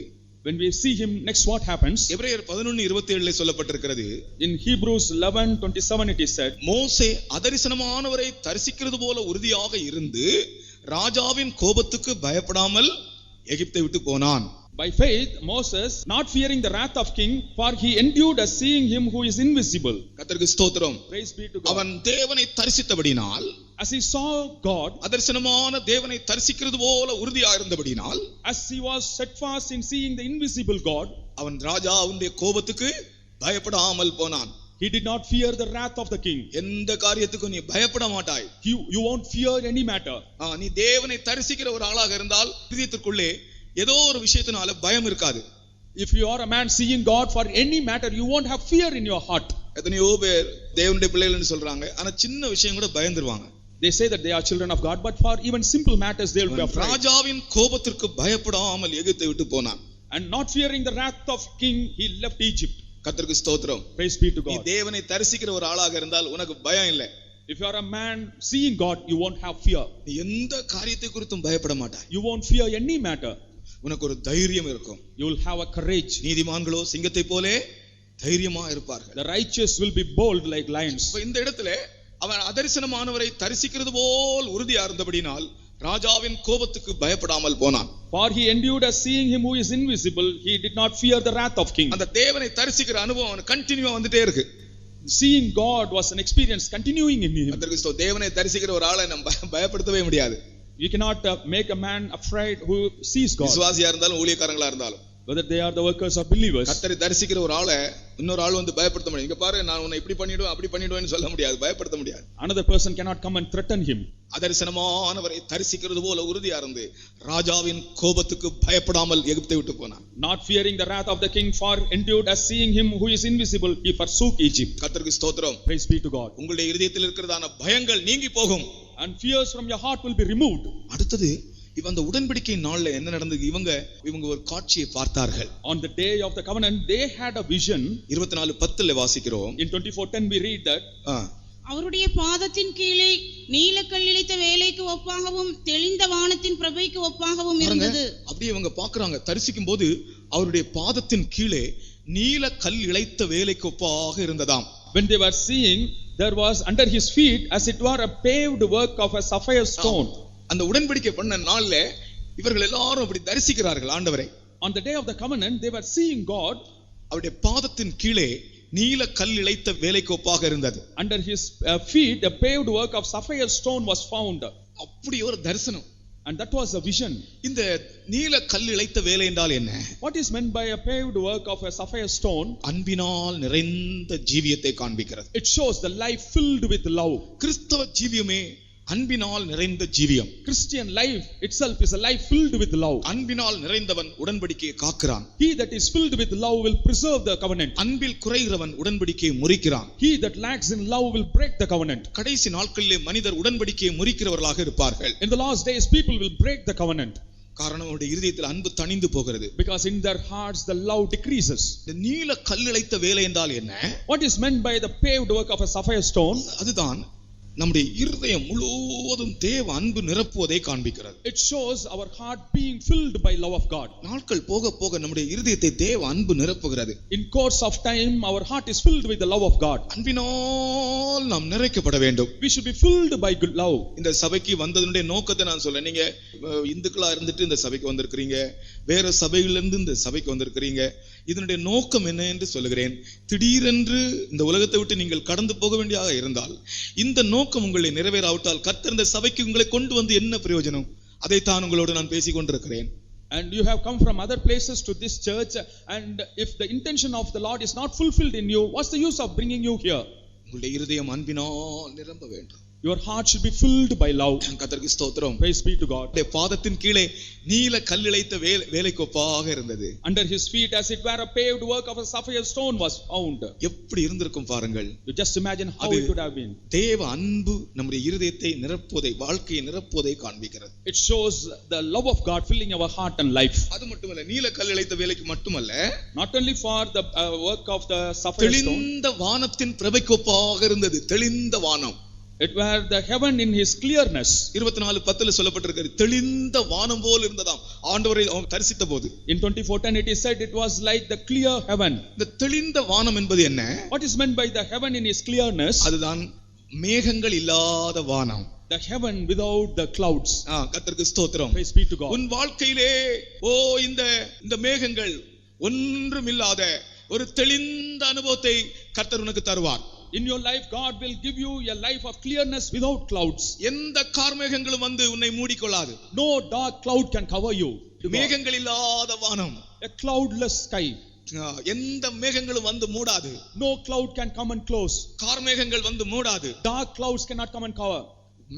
when we see him, next what happens? எபிரேயர் 11:27 சொல்லப்பட்டிருக்கிறது. In Hebrews 11:27 it is said, மோசே அதரிசனமானவரை தரிசிக்கிறது போல உறுதியாக இருந்து ராஜாவின் கோபத்துக்கு பயப்படாமல் எகிப்தை விட்டு போனான். By faith Moses, not fearing the wrath of king, for he endured as seeing him who is invisible. கர்த்தருக்கு ஸ்தோத்திரம். Praise be to God. அவன் தேவனை தரிசித்தபடினால், as he saw God, அதரிசனமான தேவனை தரிசிக்கிறது போல உறுதியாக இருந்தபடினால், as he was steadfast in seeing the invisible God, அவன் ராஜாவுடைய கோபத்துக்கு பயப்படாமல் போனான். he did not fear the wrath of the king. எந்த காரியத்துக்கும் நீ பயப்பட மாட்டாய். You won't fear any matter. நீ தேவனை தரிசிக்கிற ஒரு ஆளாக இருந்தால் இதயத்திற்குள்ளே ஏதோ ஒரு விஷயத்தினால பயம் இருக்காது. If you are a man seeing God for any matter, you won't have fear in your heart. எத்தனையோ பேர் தேவனுடைய பிள்ளைகள்னு சொல்றாங்க, ஆனா சின்ன விஷயம் கூட பயந்துருவாங்க. They say that they are children of God, but for even simple matters they will be afraid. ராஜாவின் கோபத்திற்கு பயப்படாமல் எகிப்தை விட்டு போனான். And not fearing the wrath of king, he left Egypt. கர்த்தருக்கு ஸ்தோத்திரம். Praise be to God. நீ தேவனை தரிசிக்கிற ஒரு ஆளாக இருந்தால் உனக்கு பயம் இல்லை. If you are a man seeing God, you won't have fear. நீ எந்த காரியத்தை குறித்தும் பயப்பட மாட்டாய். You won't fear any matter. உனக்கு ஒரு தைரியம் இருக்கும். You will have a courage. நீதிமான்களோ சிங்கத்தை போலே தைரியமா இருப்பார்கள். The righteous will be bold like lions. இந்த இடத்துல அவன் அதரிசனமானவரை தரிசிக்கிறது போல் உறுதியா இருந்தபடினால் ராஜாவின் கோபத்துக்கு பயப்படாமல் போனான். For he endured as seeing him who is invisible, he did not fear the wrath of king. அந்த தேவனை தரிசிக்கிற அனுபவம் அவனுக்கு கண்டினியூவா வந்துட்டே இருக்கு. Seeing God was an experience continuing in him. அதற்கு தேவனை தரிசிக்கிற ஒரு ஆளை நம்ம பயப்படுத்தவே முடியாது. You cannot make a man afraid who sees God. விசுவாசியா இருந்தாலும் ஊழியக்காரங்களா இருந்தாலும், whether they are the workers or believers. கர்த்தரை தரிசிக்கிற ஒரு ஆளை இன்னொரு ஆள் வந்து பயப்படுத்த முடியாது. இங்க பாரு, நான் உன்னை இப்படி பண்ணிடுவேன் அப்படி பண்ணிடுவேன்னு சொல்ல முடியாது, பயப்படுத்த முடியாது. Another person cannot come and threaten him. அதரிசனமானவரை தரிசிக்கிறது போல உறுதியா இருந்து ராஜாவின் கோபத்துக்கு பயப்படாமல் எகிப்தை விட்டு போனான். Not fearing the wrath of the king, for endured as seeing him who is invisible, he forsook Egypt. கர்த்தருக்கு ஸ்தோத்திரம். Praise be to God. உங்களுடைய இதயத்தில் இருக்கிறதான பயங்கள் நீங்கி போகும். And fears from your heart will be removed. அடுத்தது இவன் அந்த உடன்படிக்கை நாள்ல என்ன நடந்தது? இவங்க ஒரு காட்சியை பார்த்தார்கள். On the day of the covenant, they had a vision. 24:10 வாசிக்கிறோம். In 24:10 we read that அவருடைய பாதத்தின் கீழே நீலக்கல் இழைத்த வேலைக்கு ஒப்பாகவும் தெளிந்த வானத்தின் பிரபைக்கு ஒப்பாகவும் இருந்தது. அப்படியே இவங்க பாக்குறாங்க, தரிசிக்கும் போது அவருடைய பாதத்தின் கீழே நீலக்கல் இழைத்த வேலைக்கு ஒப்பாக இருந்ததாம். When they were seeing, there was under his feet as it were a paved work of a sapphire stone. அந்த உடன்படிக்கை பண்ண நாள்ல இவர்கள் எல்லாரும் அப்படி தரிசிக்கிறார்கள் ஆண்டவரை. On the day of the covenant, they were seeing God. அவருடைய பாதத்தின் கீழே நீல கல் இழைத்த வேலைக்கு ஒப்பாக இருந்தது. Under his feet a paved work of sapphire stone was found. அப்படி ஒரு தரிசனம். And that was a vision. இந்த நீல கல் இழைத்த வேலை என்றால் என்ன? What is meant by a paved work of a sapphire stone? அன்பினால் நிறைந்த ஜீவியத்தை காண்பிக்கிறது. It shows the life filled with love. கிறிஸ்தவ ஜீவியமே அன்பினால் நிறைந்த ஜீவியம். Christian life itself is a life filled with love. அன்பினால் நிறைந்தவன் உடன்படிக்கையை காக்கிறான். He that is filled with love will preserve the covenant. அன்பில் குறைகிறவன் உடன்படிக்கையை முறிக்கிறான். He that lacks in love will break the covenant. கடைசி நாட்களிலே மனிதர் உடன்படிக்கையை முறிக்கிறவர்களாக இருப்பார்கள். In the last days people will break the covenant. காரணம் அவருடைய இருதயத்தில் அன்பு தணிந்து போகிறது. Because in their hearts the love decreases. இந்த நீல கல் இழைத்த வேலை என்றால் என்ன? What is meant by the paved work of a sapphire stone? அதுதான் நம்முடைய இருதயம் முழுவதும் தேவ அன்பு நிரப்புவதை காண்பிக்கிறது. It shows our heart being filled by love of God. நாட்கள் போக போக நம்முடைய இருதயத்தை தேவ அன்பு நிரப்புகிறது. In course of time our heart is filled with the love of God. அன்பினால் நாம் நிறைக்கப்பட வேண்டும். We should be filled by good love. இந்த சபைக்கு வந்ததனுடைய நோக்கத்தை நான் சொல்றேன். நீங்க இந்துக்களா இருந்துட்டு இந்த சபைக்கு வந்திருக்கிறீங்க, வேற சபையிலிருந்து இந்த சபைக்கு வந்திருக்கிறீங்க. இதனுடைய நோக்கம் என்ன என்று சொல்லுகிறேன். திடீரென்று இந்த உலகத்தை விட்டு நீங்கள் கடந்து போக வேண்டியதாக இருந்தால், இந்த நோக்கம் உங்களை நிறைவேறாவிட்டால் கர்த்தர் இந்த சபைக்கு உங்களை கொண்டு வந்து என்ன பிரயோஜனம்? அதைத்தான் உங்களோடு நான் பேசிக் கொண்டிருக்கிறேன். And you have come from other places to this church, and if the intention of the Lord is not fulfilled in you, what's the use of bringing you here? உங்களுடைய இருதயம் அன்பினால் நிரம்ப வேண்டும். Your heart should be filled by love. கர்த்தருக்கு ஸ்தோத்திரம். Praise be to God. பாதத்தின் கீழே நீல கல் இழைத்த வேலைக்கு ஒப்பாக இருந்தது. Under his feet as it were a paved work of a sapphire stone was found. எப்படி இருந்திருக்கும் பாருங்கள். You just imagine how it could have been. தேவ அன்பு நம்முடைய இருதயத்தை நிரப்புவதை, வாழ்க்கையை நிரப்புவதை காண்பிக்கிறது. It shows the love of God filling our heart and life. அது மட்டுமல்ல, நீல கல் இழைத்த வேலைக்கு மட்டுமல்ல, not only for the work of the sapphire stone, தெளிந்த வானத்தின் பிரபைக்கு ஒப்பாக இருந்தது. தெளிந்த வானம். it were the heaven in his clearness. 24:10 சொல்லப்பட்டிருக்கிறது, தெளிந்த வானம் போல் இருந்ததாம் ஆண்டவரை தரிசித்த போது. In 24:10 it is said it was like the clear heaven. இந்த தெளிந்த வானம் என்பது என்ன? What is meant by the heaven in his clearness? அதுதான் மேகங்கள் இல்லாத வானம். The heaven without the clouds. கர்த்தருக்கு ஸ்தோத்திரம். Praise be to God. உன் வாழ்க்கையிலே இந்த மேகங்கள் ஒன்றுமில்லாத ஒரு தெளிந்த அனுபவத்தை கர்த்தர் உனக்கு தருவார். In your life God will give you a life of clearness without clouds. எந்த கார்மேகங்களும் வந்து உன்னை மூடிக்கொள்ளாது. No dark cloud can cover you. மேகங்கள் இல்லாத வானம். A cloudless sky. எந்த மேகங்களும் வந்து மூடாது. No cloud can come and close. கார்மேகங்கள் வந்து மூடாது. Dark clouds cannot come and cover.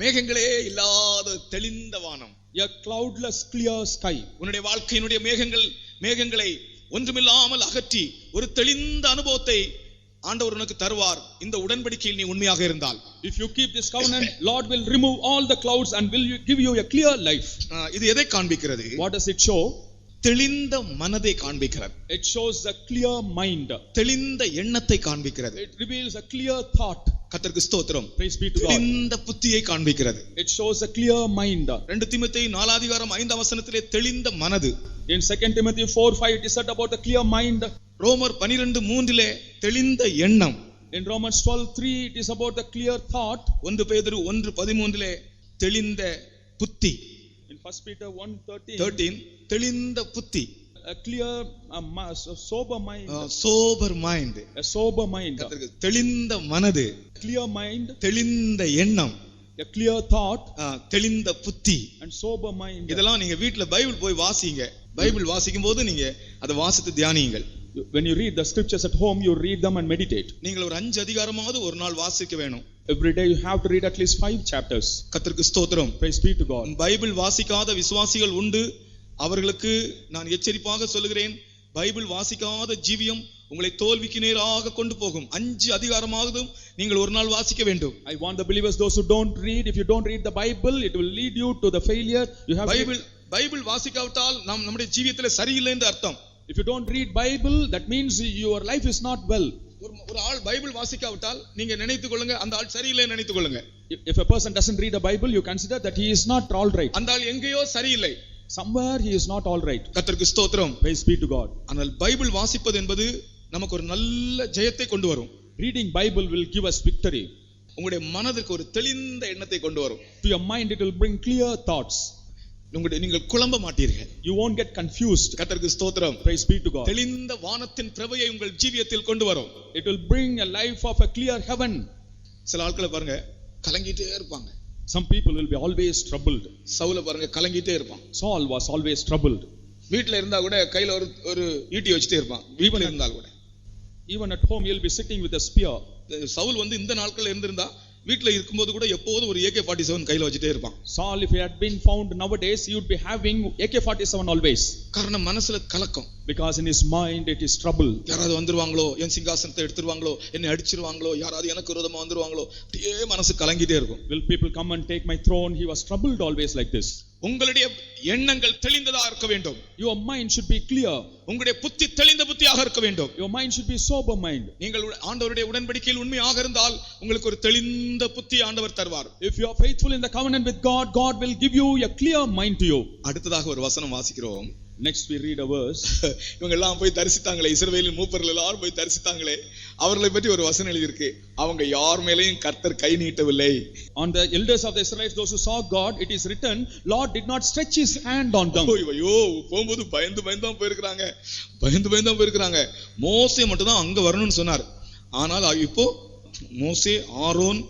மேகங்களே இல்லாத தெளிந்த வானம். A cloudless clear sky. உன்னுடைய வாழ்க்கையினுடைய மேகங்களை ஒன்றுமில்லாமல் அகற்றி ஒரு தெளிந்த அனுபவத்தை ஆண்டவர் உனக்கு தருவார். இந்த உடன்படிக்கையில் நீ உண்மையாக இருந்தால். If you keep this covenant, Lord will remove all the clouds and will give you a clear life. இது எதை காண்பிக்கிறது? What does it show? தெளிந்த மனதை காண்பிக்கிறது. It shows a clear mind. தெளிந்த எண்ணத்தை காண்பிக்கிறது. It reveals a clear thought. கர்த்தருக்கு ஸ்தோத்திரம். Praise be to God. தெளிந்த புத்தியை காண்பிக்கிறது. It shows a clear mind. 2 தீமோத்தேயு 4:5 தெளிந்த மனது. In 2 Timothy 4:5 it is said about the clear mind. ரோமர் 12:3 தெளிந்த எண்ணம். In Romans 12:3 it is about the clear thought. 1 பேதுரு 1:13 தெளிந்த புத்தி. 1 Peter 1:13, 13 தெளிந்த புத்தி, a clear, sober mind, sober mind, a sober mind, தெளிந்த மனது, clear mind, தெளிந்த எண்ணம், a clear thought, தெளிந்த புத்தி. and sober mind. இதெல்லாம் நீங்க வீட்ல பைபிள் போய் வாசிங்க. பைபிள் வாசிக்கும் போது நீங்க அதை வாசித்து தியானியுங்கள். When you read the scriptures at home, you read them and meditate. நீங்கள் ஒரு 5 அதிகாரமாவது ஒரு நாள் வாசிக்க வேணும். Every day you have to read at least 5 chapters. கர்த்தருக்கு ஸ்தோத்திரம். Praise be to God. Bible வாசிக்காத விசுவாசிகள் உண்டு. அவர்களுக்கு நான் எச்சரிப்பாக சொல்லுகிறேன், பைபிள் வாசிக்காத ஜீவியம் உங்களை தோல்விக்கு நேராக கொண்டு போகும். 5 அதிகாரமாவதும் நீங்கள் ஒரு நாள் வாசிக்க வேண்டும். I want the believers, those who don't read, if you don't read the Bible, it will lead you to the failure. You have Bible வாசிக்காவிட்டால் நம்முடைய ஜீவியத்திலே சரியில்லை என்று அர்த்தம். If you don't read Bible, that means your life is not well. ஒரு ஆள் Bible வாசிக்காவிட்டால் நீங்க நினைத்துக் கொள்ளுங்க, அந்த ஆள் சரியில்லை நினைத்துக் கொள்ளுங்க. If a person doesn't read the Bible, you consider that he is not all right. அந்த ஆள் எங்கேயோ சரியில்லை. Somewhere he is not all right. கர்த்தருக்கு ஸ்தோத்திரம். Praise be to God. ஆனால் பைபிள் வாசிப்பது என்பது நமக்கு ஒரு நல்ல ஜெயத்தை கொண்டு வரும். Reading Bible will give us victory. உங்களுடைய மனதிற்கு ஒரு தெளிந்த எண்ணத்தை கொண்டு வரும். To your mind it will bring clear thoughts. நீங்கள் குழம்ப மாட்டீர்கள். You won't get confused. கர்த்தருக்கு ஸ்தோத்திரம். Praise be to God. தெளிந்த வானத்தின் பிரபையை உங்கள் ஜீவியத்தில் கொண்டு வரும். It will bring a life of a clear heaven. சில ஆட்களை பாருங்க, கலங்கிட்டே இருப்பாங்க. Some people will be always troubled. சவுல பாருங்க, கலங்கிட்டே இருப்பான். Saul was always troubled. வீட்ல இருந்தா கூட கையில ஒரு ஈட்டி வச்சிட்டே இருப்பான். வீட்ல இருந்தால் கூட, even at home he'll be sitting with a spear. Saul இந்த நாட்கள்ல இருந்திருந்தா வீட்ல இருக்கும்போது கூட எப்போதும் ஒரு AK-47 கையில வச்சிட்டே இருப்பான். Saul, if he had been found nowadays, he would be having AK-47 always. காரணம் மனசுல கலக்கம். Because in his mind it is trouble. யாராவது வந்துருவாங்களோ, என் சிங்காசனத்தை எடுத்துருவாங்களோ, என்னை அடிச்சிருவாங்களோ, யாராவது எனக்கு விரோதமா வந்துருவாங்களோ, அப்படியே மனசு கலங்கிட்டே இருக்கும். Will people come and take my throne? He was troubled always like this. உங்களுடைய எண்ணங்கள் தெளிந்ததா இருக்க வேண்டும். Your mind should be clear. உங்களுடைய புத்தி தெளிந்த புத்தியாக இருக்க வேண்டும். Your mind should be sober mind. நீங்கள் ஆண்டவருடைய உடன்படிக்கையில் உண்மையாக இருந்தால் உங்களுக்கு ஒரு தெளிந்த புத்தி ஆண்டவர் தருவார். If you are faithful in the covenant with God, God will give you a clear mind to you. அடுத்ததாக ஒரு வசனம் வாசிக்கிறோம். Next we read a verse. இவங்க எல்லாம் போய் தரிசித்தாங்களே, இஸ்ரவேலின் மூப்பர்கள் எல்லாரும் போய் தரிசித்தாங்களே, அவர்களை பற்றி ஒரு வசனம் எழுதி இருக்கு. அவங்க யார் மேலேயும் கர்த்தர் கை நீட்டவில்லை. On the elders of the Israelites, those who saw God, it is written, Lord did not stretch his hand on them. ஐயோ, போகும்போது பயந்து தான் போயிருக்கிறாங்க. மோசே மட்டும் தான் அங்க வரணும்னு சொன்னார். ஆனால் இப்போ மோசே, ஆரோன்,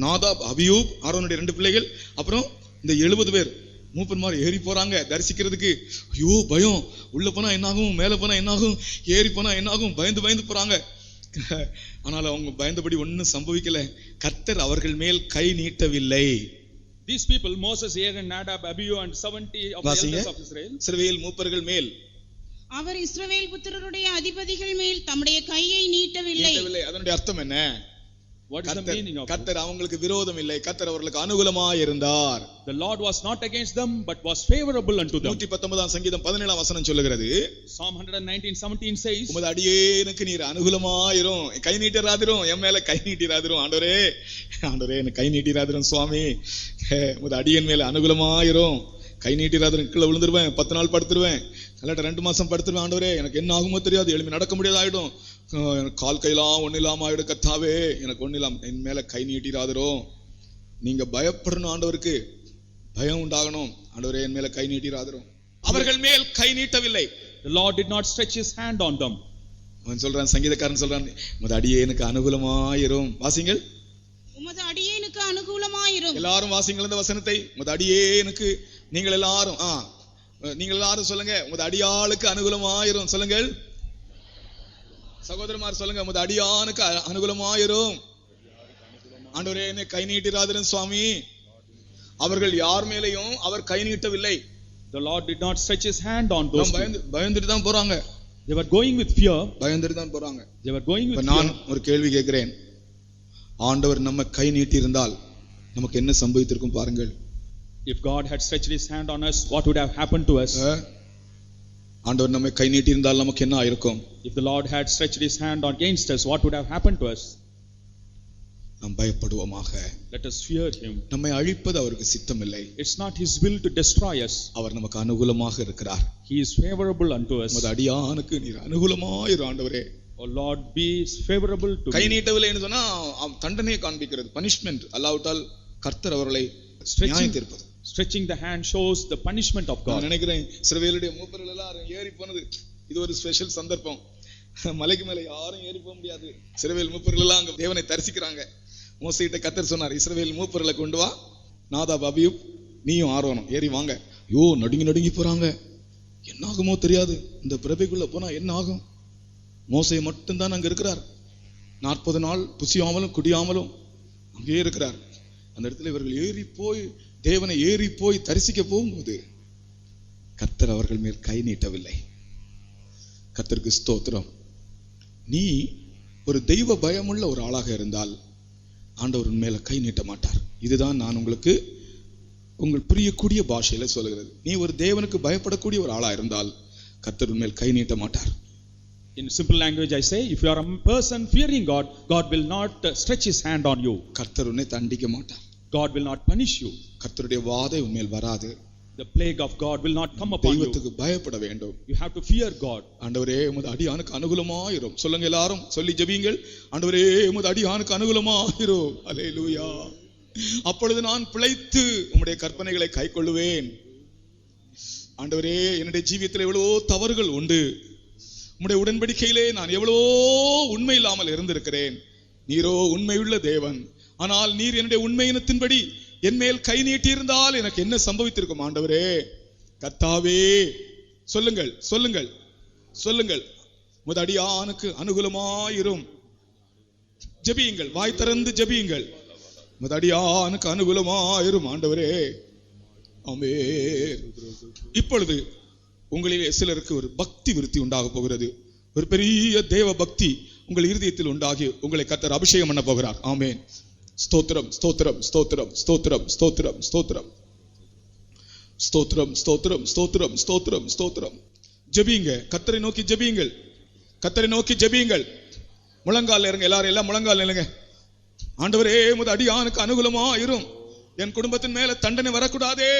நாதாப், அபியூப், ஆரோனுடைய 2 பிள்ளைகள், அப்புறம் இந்த 70 பேர் மூப்பன்மார் ஏறி போறாங்க தரிசிக்கிறதுக்கு. ஐயோ பயம், உள்ள போனா என்னாகும், மேல போனா என்னாகும், ஏறி போனா என்னாகும், பயந்து போறாங்க. ஆனால் அவங்க பயந்தபடி ஒன்னும் சம்பவிக்கல. கர்த்தர் அவர்கள் மேல் கை நீட்டவில்லை. These people, Moses, Aaron, Nadab, Abihu and 70 of the elders of Israel, இஸ்ரவேல் மூப்பர்கள் மேல் அவர் இஸ்ரவேல் புத்திரருடைய அதிபதிகள் மேல் தம்முடைய கையை நீட்டவில்லை. அதனுடைய அர்த்தம் என்ன? What is the meaning of it? கர்த்தர் அவங்களுக்கு விரோதம் இல்லை, கர்த்தர் அவர்களுக்கு அனுகூலமாய் இருந்தார். The Lord was not against them but was favorable unto them. 119 சங்கீதம் 17 வசனம் சொல்லுகிறது. Psalm 119:17 says, உமது அடியேனுக்கு நீர் அனுகூலமாயிரும், கை நீட்டிராதிரும், என் மேல கை நீட்டிராதிரும், ஆண்டவரே எனக்கு கை நீட்டிராதிரும் சுவாமி, உமது அடியேன் மேல அனுகூலமாயிரும், கை நீட்டிராதிரும், கீழே விழுந்துருவேன், 10 நாள் படுத்துருவேன், கல்லாட்ட 2 மாசம் படுத்துருவேன், ஆண்டவரே எனக்கு என்ன ஆகுமோ தெரியாது, எழுப்பி நடக்க முடியாதாயிடும், கால் கையெல்லாம் ஒன்னும் இல்லாம ஆயிடும், கத்தாவே எனக்கு ஒன்னும் இல்லாம என் மேல கை நீட்டிராதிரும். நீங்க பயப்படணும், ஆண்டவருக்கு பயம் உண்டாகணும், ஆண்டவரே என் மேல கை நீட்டிராதிரும். அவர்கள் மேல் கை நீட்டவில்லை. The Lord did not stretch his hand on them. அவன் சொல்றான், சங்கீதக்காரன் சொல்றான், உமது அடியேனுக்கு அனுகூலமாயிரும். வாசிங்கள், உமது அடியேனுக்கு அனுகூலமாயிரும். எல்லாரும் வாசிங்கள் இந்த வசனத்தை. உமது அடியேனுக்கு, நீங்கள் எல்லாரும் சொல்லுங்க, உமது அடியாளுக்கு அனுகூலமாயிரும். சொல்லுங்கள் சகோதரமார், சொல்லுங்க, உமது அடியானுக்கு அனுகூலமாயிரும். ஆண்டவரே என்னை கை நீட்டிராதிரும் சுவாமி. அவர்கள் யார் மேலேயும் அவர் கை நீட்டவில்லை. The Lord did not stretch his hand on those. பயந்துட்டு தான் போறாங்க. They were going with fear. பயந்துட்டு தான் போறாங்க. They were going with fear. நான் ஒரு கேள்வி கேட்கிறேன். ஆண்டவர் நம்ம கை நீட்டி இருந்தால் நமக்கு என்ன சம்பவித்திருக்கும் பாருங்கள். If God had stretched his hand on us, what would have happened to us? ஆண்டவர் நம்ம கை நீட்டி இருந்தால் நமக்கு என்ன ஆயிருக்கும்? If the Lord had stretched his hand against us, what would have happened to us? நாம் பயப்படுவோமாக. Let us fear him. நம்மை அழிப்பது அவருக்கு சித்தமில்லை. It's not his will to destroy us. அவர் நமக்கு அனுகூலமாக இருக்கிறார். He is favorable unto us. உமது அடியானுக்கு நீர் அனுகூலமாயிரு ஆண்டவரே. Oh Lord, be favorable to me. கை நீட்டவில்லைன்னு சொன்னா தண்டனையை காண்பிக்கிறது, பனிஷ்மென்ட். அல்லாவிட்டால் கர்த்தர் அவர்களை நியாயம் தீர்ப்பது. Stretching the hand shows the punishment of நான் God. நினைக்கிறேன் இஸ்ரவேலுடைய மூப்பர்கள் எல்லாரும் ஏறி போனது இது ஒரு ஸ்பெஷல் சந்தர்ப்பம். மலைக்கு மேல யாரும் ஏறி போக முடியாது. இஸ்ரவேல் மூப்பர்கள் எல்லாம் அங்க தேவனை தரிசிக்கிறாங்க. மோசேயிட்ட கர்த்தர் சொன்னார், இஸ்ரவேல் மூப்பர்களை கொண்டு வா, நாதாப் அபியூப் நீயும் ஆரோனும் ஏறி வாங்க. ஐயோ நடுங்கி போறாங்க. என்ன ஆகுமோ தெரியாது, இந்த பிரபைக்குள்ள போனா என்ன ஆகும். மோசே மட்டும்தான் அங்க இருக்கிறார். 40 நாள் புசியாமலும் குடியாமலும் அங்கே இருக்கிறார். அந்த இடத்துல இவர்கள் தேவனை ஏறி போய் தரிசிக்க போகும்போது கர்த்தர் அவர்கள் மேல் கை நீட்டவில்லை. கர்த்தருக்கு ஸ்தோத்திரம். நீ ஒரு தெய்வ பயமுள்ள ஒரு ஆளாக இருந்தால் ஆண்டவர் மேல கை நீட்ட மாட்டார். இதுதான் நான் உங்களுக்கு உங்கள் புரியக்கூடிய பாஷையில சொல்லுகிறது. நீ ஒரு தேவனுக்கு பயப்படக்கூடிய ஒரு ஆளா இருந்தால் கர்த்தர் மேல் கை நீட்ட மாட்டார். In simple language I say, if you are a person fearing God, God will not stretch his hand on you. கர்த்தர் உன்னை தண்டிக்க மாட்டார். God will not punish you. கர்த்தருடைய வாதை உன்மேல் வராது. The plague of God will not come upon you. தெய்வத்துக்கு பயப்பட வேண்டும். You have to fear God. ஆண்டவரே உமது அடியானுக்கு அனுகூலமாயிரும். சொல்லுங்க எல்லாரும், சொல்லி ஜெபியுங்கள். ஆண்டவரே உமது அடியானுக்கு அனுகூலமாயிரும். அல்லேலூயா. அப்பொழுது நான் பிழைத்து உம்முடைய கற்பனைகளை கைக்கொள்ளுவேன். ஆண்டவரே என்னுடைய ஜீவியத்தில் எவ்வளவோ தவறுகள் உண்டு. உம்முடைய உடன்படிக்கையிலே நான் எவ்வளவோ உண்மை இல்லாமல் இருந்திருக்கிறேன். நீரோ உண்மையுள்ள தேவன். ஆனால் நீர் என்னுடைய உண்மையினத்தின்படி என் மேல் கை நீட்டி இருந்தால் எனக்கு என்ன சம்பவித்திருக்கும் ஆண்டவரே. கர்த்தாவே சொல்லுங்கள் சொல்லுங்கள் சொல்லுங்கள், உமது அடியானுக்கு அனுகூலமாயிரும். ஜெபியுங்கள், வாய் திறந்து ஜெபியுங்கள். உமது அடியானுக்கு அனுகூலமாயிரும் ஆண்டவரே. ஆமென். இப்பொழுது உங்களிலே சிலருக்கு ஒரு பக்தி விருத்தி உண்டாக போகிறது. ஒரு பெரிய தேவ பக்தி உங்கள் இருதயத்தில் உண்டாகி உங்களை கர்த்தர் அபிஷேகம் பண்ண போகிறார். ஆமென். ஸ்தோத்திரம் ஸ்தோத்திரம் ஸ்தோத்திரம் ஸ்தோத்திரம் ஸ்தோத்திரம் ஸ்தோத்திரம் ஸ்தோத்திரம் ஸ்தோத்திரம் ஸ்தோத்திரம் ஸ்தோத்திரம் ஸ்தோத்திரம். ஜெபியுங்க, கர்த்தரை நோக்கி ஜெபியுங்கள், கர்த்தரை நோக்கி ஜெபியுங்கள். முழங்கால் இருங்க, எல்லாரும் எல்லாம் முழங்கால் இல்லைங்க. ஆண்டவரே உமது அடியானுக்கு அனுகூலமா இரும். என் குடும்பத்தின் மேல தண்டனை வரக்கூடாதே,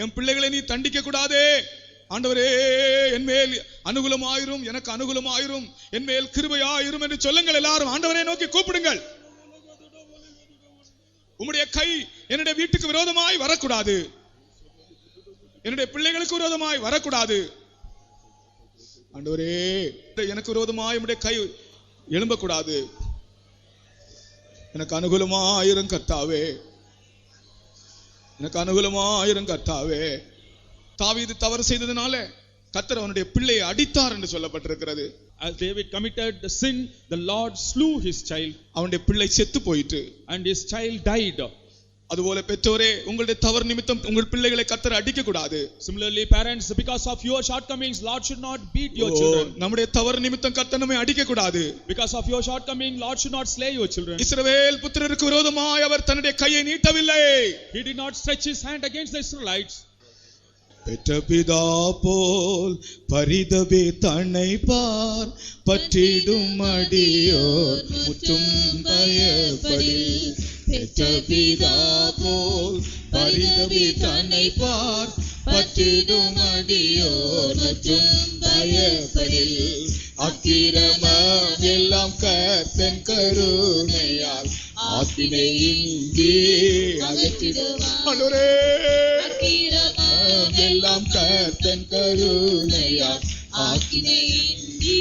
என் பிள்ளைகளை நீ தண்டிக்க கூடாதே. ஆண்டவரே என் மேல் அனுகூலமாயிரும், எனக்கு அனுகூலமாயிரும், என் மேல் கிருபையாயிரும் என்று சொல்லுங்கள். எல்லாரும் ஆண்டவரை நோக்கி கூப்பிடுங்கள். உம்முடைய கை என்னுடைய வீட்டுக்கு விரோதமாய் வரக்கூடாது, என்னுடைய பிள்ளைகளுக்கு விரோதமாய் வரக்கூடாது. ஆண்டவரே எனக்கு விரோதமாய் உம்முடைய கை எழும்பக்கூடாது. எனக்கு அனுகூலமாயிரும் கர்த்தாவே, எனக்கு அனுகூலமாயிரும் கர்த்தாவே. தாவீது தவறு செய்ததனால கர்த்தர் அவனுடைய பிள்ளையை அடித்தார் என்று சொல்லப்பட்டிருக்கிறது. As David committed the sin, the Lord slew his child. அவனுடைய பிள்ளை செத்து போயிட்டு, and his child died. அதுபோல பெற்றோரே உங்களுடைய தவறு நிமித்தம் உங்கள் பிள்ளைகளை கர்த்தர் அடிக்க கூடாது. Similarly parents, because of your shortcomings, Lord should not beat your children. நம்முடைய தவறு நிமித்தம் கர்த்தர் நம்மை அடிக்க கூடாது. Because of your shortcoming, Lord should not slay your children. இஸ்ரவேல் புத்திரருக்கு விரோதமாய் அவர் தன்னுடைய கையை நீட்டவில்லை. He did not stretch his hand against the Israelites. பெற்ற பிதா போல் பரிதபே தன்னை பார், பற்றிடும் அடியோர் முற்றும் பயப்படி. பெற்ற பிதா போல் பரிதபே தன்னை பார், பற்றிடும் அடியோர் முற்றும் பயப்படி. அக்கிரமம் எல்லாம் கர்த்தன் கருணையால் ஆக்கினை இங்கே அகற்றிடுவார். எல்லாம் கர்த்தன் கருணையால் ஆக்கினை இங்கே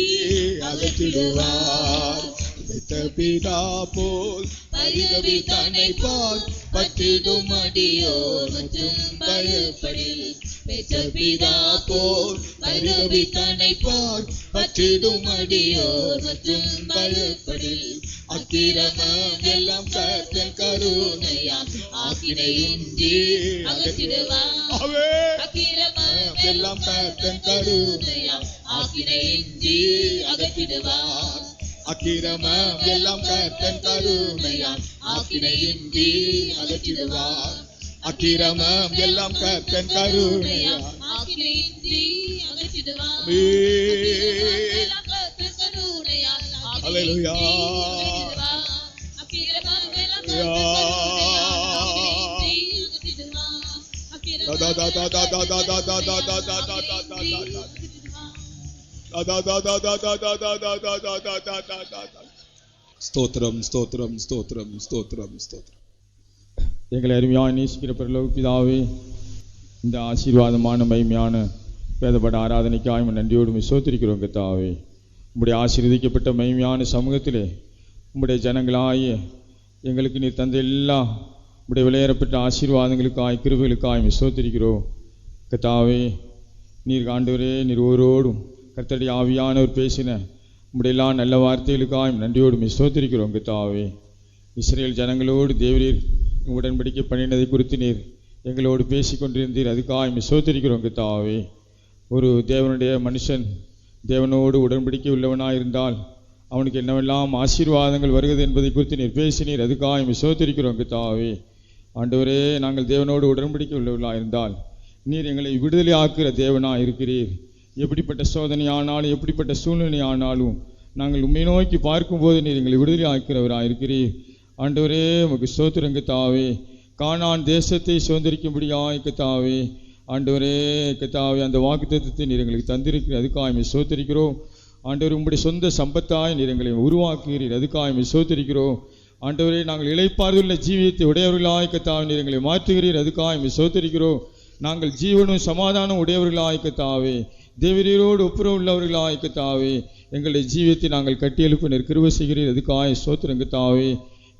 அகற்றிடுவார். பெற்ற பிதா போல் பரிதபி தன்னை பார், பற்றிடும் அடியோர் மற்றும் பயப்படி. பெற்ற பிதா போல் பரிதபி தன்னை பார், பற்றிடும் அடியோர் மற்றும் பயப்படி. அக்கிரமம் எல்லாம் கர்த்தன் கருணையால் ஆக்கினை இன்றி அகற்றிடுவார். அக்கிரமம் எல்லாம் கர்த்தன் கருணையால் ஆக்கினை இன்றி அகற்றிடுவார். அக்கிரமம் எல்லாம் கர்த்தன் கருணையால் ஆக்கினை இன்றி அகற்றிடுவார். அக்கிரமம் எல்லாம் கர்த்தன் கருணையால் ஆக்கினை இன்றி அகற்றிடுவார். ஹல்லேலூயா. ஸ்தோத்திரம் ஸ்தோத்திரம் ஸ்தோத்திரம் ஸ்தோத்திரம் ஸ்தோத்திரம். எங்களை அருமையாய் நேசிக்கிற பரலோக பிதாவே, இந்த ஆசீர்வாதமான மகிமையான வேதப்பட ஆராதனைக்காய் நன்றியோடு ஸ்தோத்திரிக்கிறோம் கர்த்தாவே. உம்முடைய ஆசீர்வதிக்கப்பட்ட மகிமையான சமூகத்திலே உம்முடைய ஜனங்களாகிய எங்களுக்கு நீர் தந்த எல்லா உம்முடைய விளையேறப்பட்ட ஆசீர்வாதங்களுக்காய் கிருபைகளுக்காய் ஸ்தோத்திரிக்கிறோம் கர்த்தாவே. நீர் ஆண்டவரே, நீர் ஒருவரோடும் கர்த்தருடைய ஆவியானவர் பேசின உம்முடைய எல்லா நல்ல வார்த்தைகளுக்காய் நன்றியோடு ஸ்தோத்திரிக்கிறோம் கர்த்தாவே. இஸ்ரேல் ஜனங்களோடு தேவரீர் உடன்படிக்கை பண்ணினதை குறித்து நீர் எங்களோடு பேசிக்கொண்டிருந்தீர், அதுக்காக ஸ்தோத்திரிக்கிறோம் கர்த்தாவே. ஒரு தேவனுடைய மனுஷன் தேவனோடு உடன்படிக்கை உள்ளவனாக இருந்தால் அவனுக்கு என்னவெல்லாம் ஆசீர்வாதங்கள் வருகிறது என்பதை குறித்து நீர் பேசினீர், அதுக்காக ஸ்தோத்திரிக்கிறோம் கர்த்தாவே. ஆண்டவரே, நாங்கள் தேவனோடு உடன்படிக்கை உள்ளவர்களாக இருந்தால் நீர் எங்களை விடுதலை ஆக்குகிற தேவனாக இருக்கிறீர். எப்படிப்பட்ட சோதனை ஆனாலும் எப்படிப்பட்ட சூழ்நிலை ஆனாலும் நாங்கள் உண்மை நோக்கி பார்க்கும்போது நீர் எங்களை விடுதலை ஆக்கிறவராக இருக்கிறீர். ஆண்டவரே, உமக்கு ஸ்தோத்திரம் கர்த்தாவே. கானான் தேசத்தை சுதந்திரிக்கும்படியாய் கர்த்தாவே, ஆண்டவரே கர்த்தாவே, அந்த வாக்குத்தத்தத்தை நீர் எங்களுக்கு தந்திருக்கிறீர், அதுக்காக ஸ்தோத்திரிக்கிறோம். ஆண்டவர், உங்களுடைய சொந்த சம்பத்தாய் நீர் எங்களை உருவாக்குகிறீர், அதுக்காக ஸ்தோத்திரிக்கிறோம். ஆண்டவரே, நாங்கள் இளைப்பாறுதலுள்ள ஜீவியத்தை உடையவர்களாய் கர்த்தாவே நீர் எங்களை மாற்றுகிறீர், அதுக்காக ஸ்தோத்திரிக்கிறோம். நாங்கள் ஜீவனும் சமாதானம் உடையவர்களாய் கர்த்தாவே, தேவரீரோடு ஒப்புரவு உள்ளவர்களாய் கர்த்தாவே, எங்களுடைய ஜீவியத்தை நாங்கள் கட்டியெழுப்ப நீர் கிருபை செய்கிறீர், அதுக்காக ஸ்தோத்திரம் கர்த்தாவே.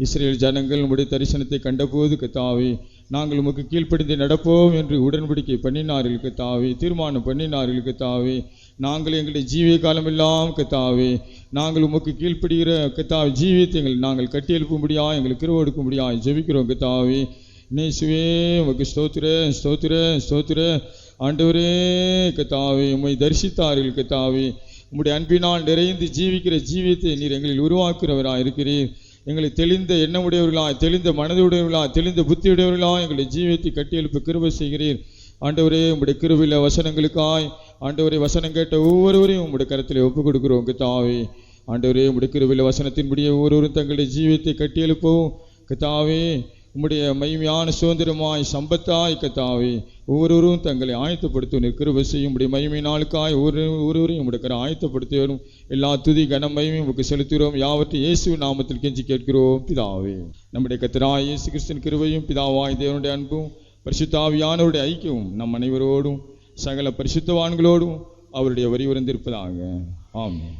இஸ்ரேல் ஜனங்கள் உம்முடைய தரிசனத்தை கண்டபோது கர்த்தாவே, நாங்கள் உமக்கு கீழ்ப்படிந்து நடப்போம் என்று உடன்படிக்கை பண்ணினார்கள் கர்த்தாவே, தீர்மானம் பண்ணினார்கள் கர்த்தாவே. நாங்கள் எங்களுடைய ஜீவிய காலமெல்லாம் கர்த்தாவே நாங்கள் உமக்கு கீழ்ப்படுகிற கர்த்தாவே ஜீவியத்தை நாங்கள் கட்டியெழுப்பும்படியா எங்களுக்கு கிருபை கொடுக்கும்படியா ஜெபிக்கிறோம் கர்த்தாவே. நேசுவே, உமக்கு ஸ்தோத்திரம் ஸ்தோத்திரம் ஸ்தோத்திரம். ஆண்டவரே கர்த்தாவே, உம்மை தரிசித்தார்கள் கர்த்தாவே, உம்முடைய அன்பினால் நிறைந்து ஜீவிக்கிற ஜீவியத்தை நீர் எங்களில் உருவாக்குறவராக இருக்கிறீர். எங்களை தெளிந்த எண்ணமுடையவர்களாய், தெளிந்த மனதுடையவர்களாய், தெளிந்த புத்தியுடையவர்களாய் எங்களுடைய ஜீவியத்தை கட்டியெழுப்ப கிருபை செய்கிறீர். ஆண்டவரே, உம்முடைய கிருபையில வசனங்களுக்காய் ஆண்டவரே வசனம் கேட்ட ஒவ்வொருவரையும் உம்முடைய கரத்திலே ஒப்புக் கொடுக்கிறோம் கர்த்தாவே. ஆண்டவரே, உம்முடைய கிருபையில வசனத்தின்படியே ஒவ்வொருவரும் தங்களுடைய ஜீவியத்தை கட்டியெழுப்பவும் கர்த்தாவே, உம்முடைய மகிமையான சுதந்திரமாய் சம்பத்தாய் கர்த்தாவே ஒவ்வொருவரும் தங்களை ஆயத்தப்படுத்தும் நீர் கிருபை செய்யும். உம்முடைய மகிமை நாளுக்காய் ஒவ்வொருவரையும் உம்முடைய ஆயத்தப்படுத்தி வரும். எல்லா துதி கன மகிமையும் உமக்கு செலுத்துகிறோம். யாவற்றையும் இயேசுவின் நாமத்தில் கெஞ்சி கேட்கிறோம் பிதாவே. நம்முடைய கர்த்தராகிய இயேசு கிறிஸ்துவின் கிருபையும் பிதாவாய் தேவனுடைய அன்பும் பரிசுத்த ஆவியானவருடைய ஐக்கியமும் நம் அனைவரோடும் சகல பரிசுத்தவான்களோடும் அவருடைய வரிவருந்திருப்பதாக. ஆமென்.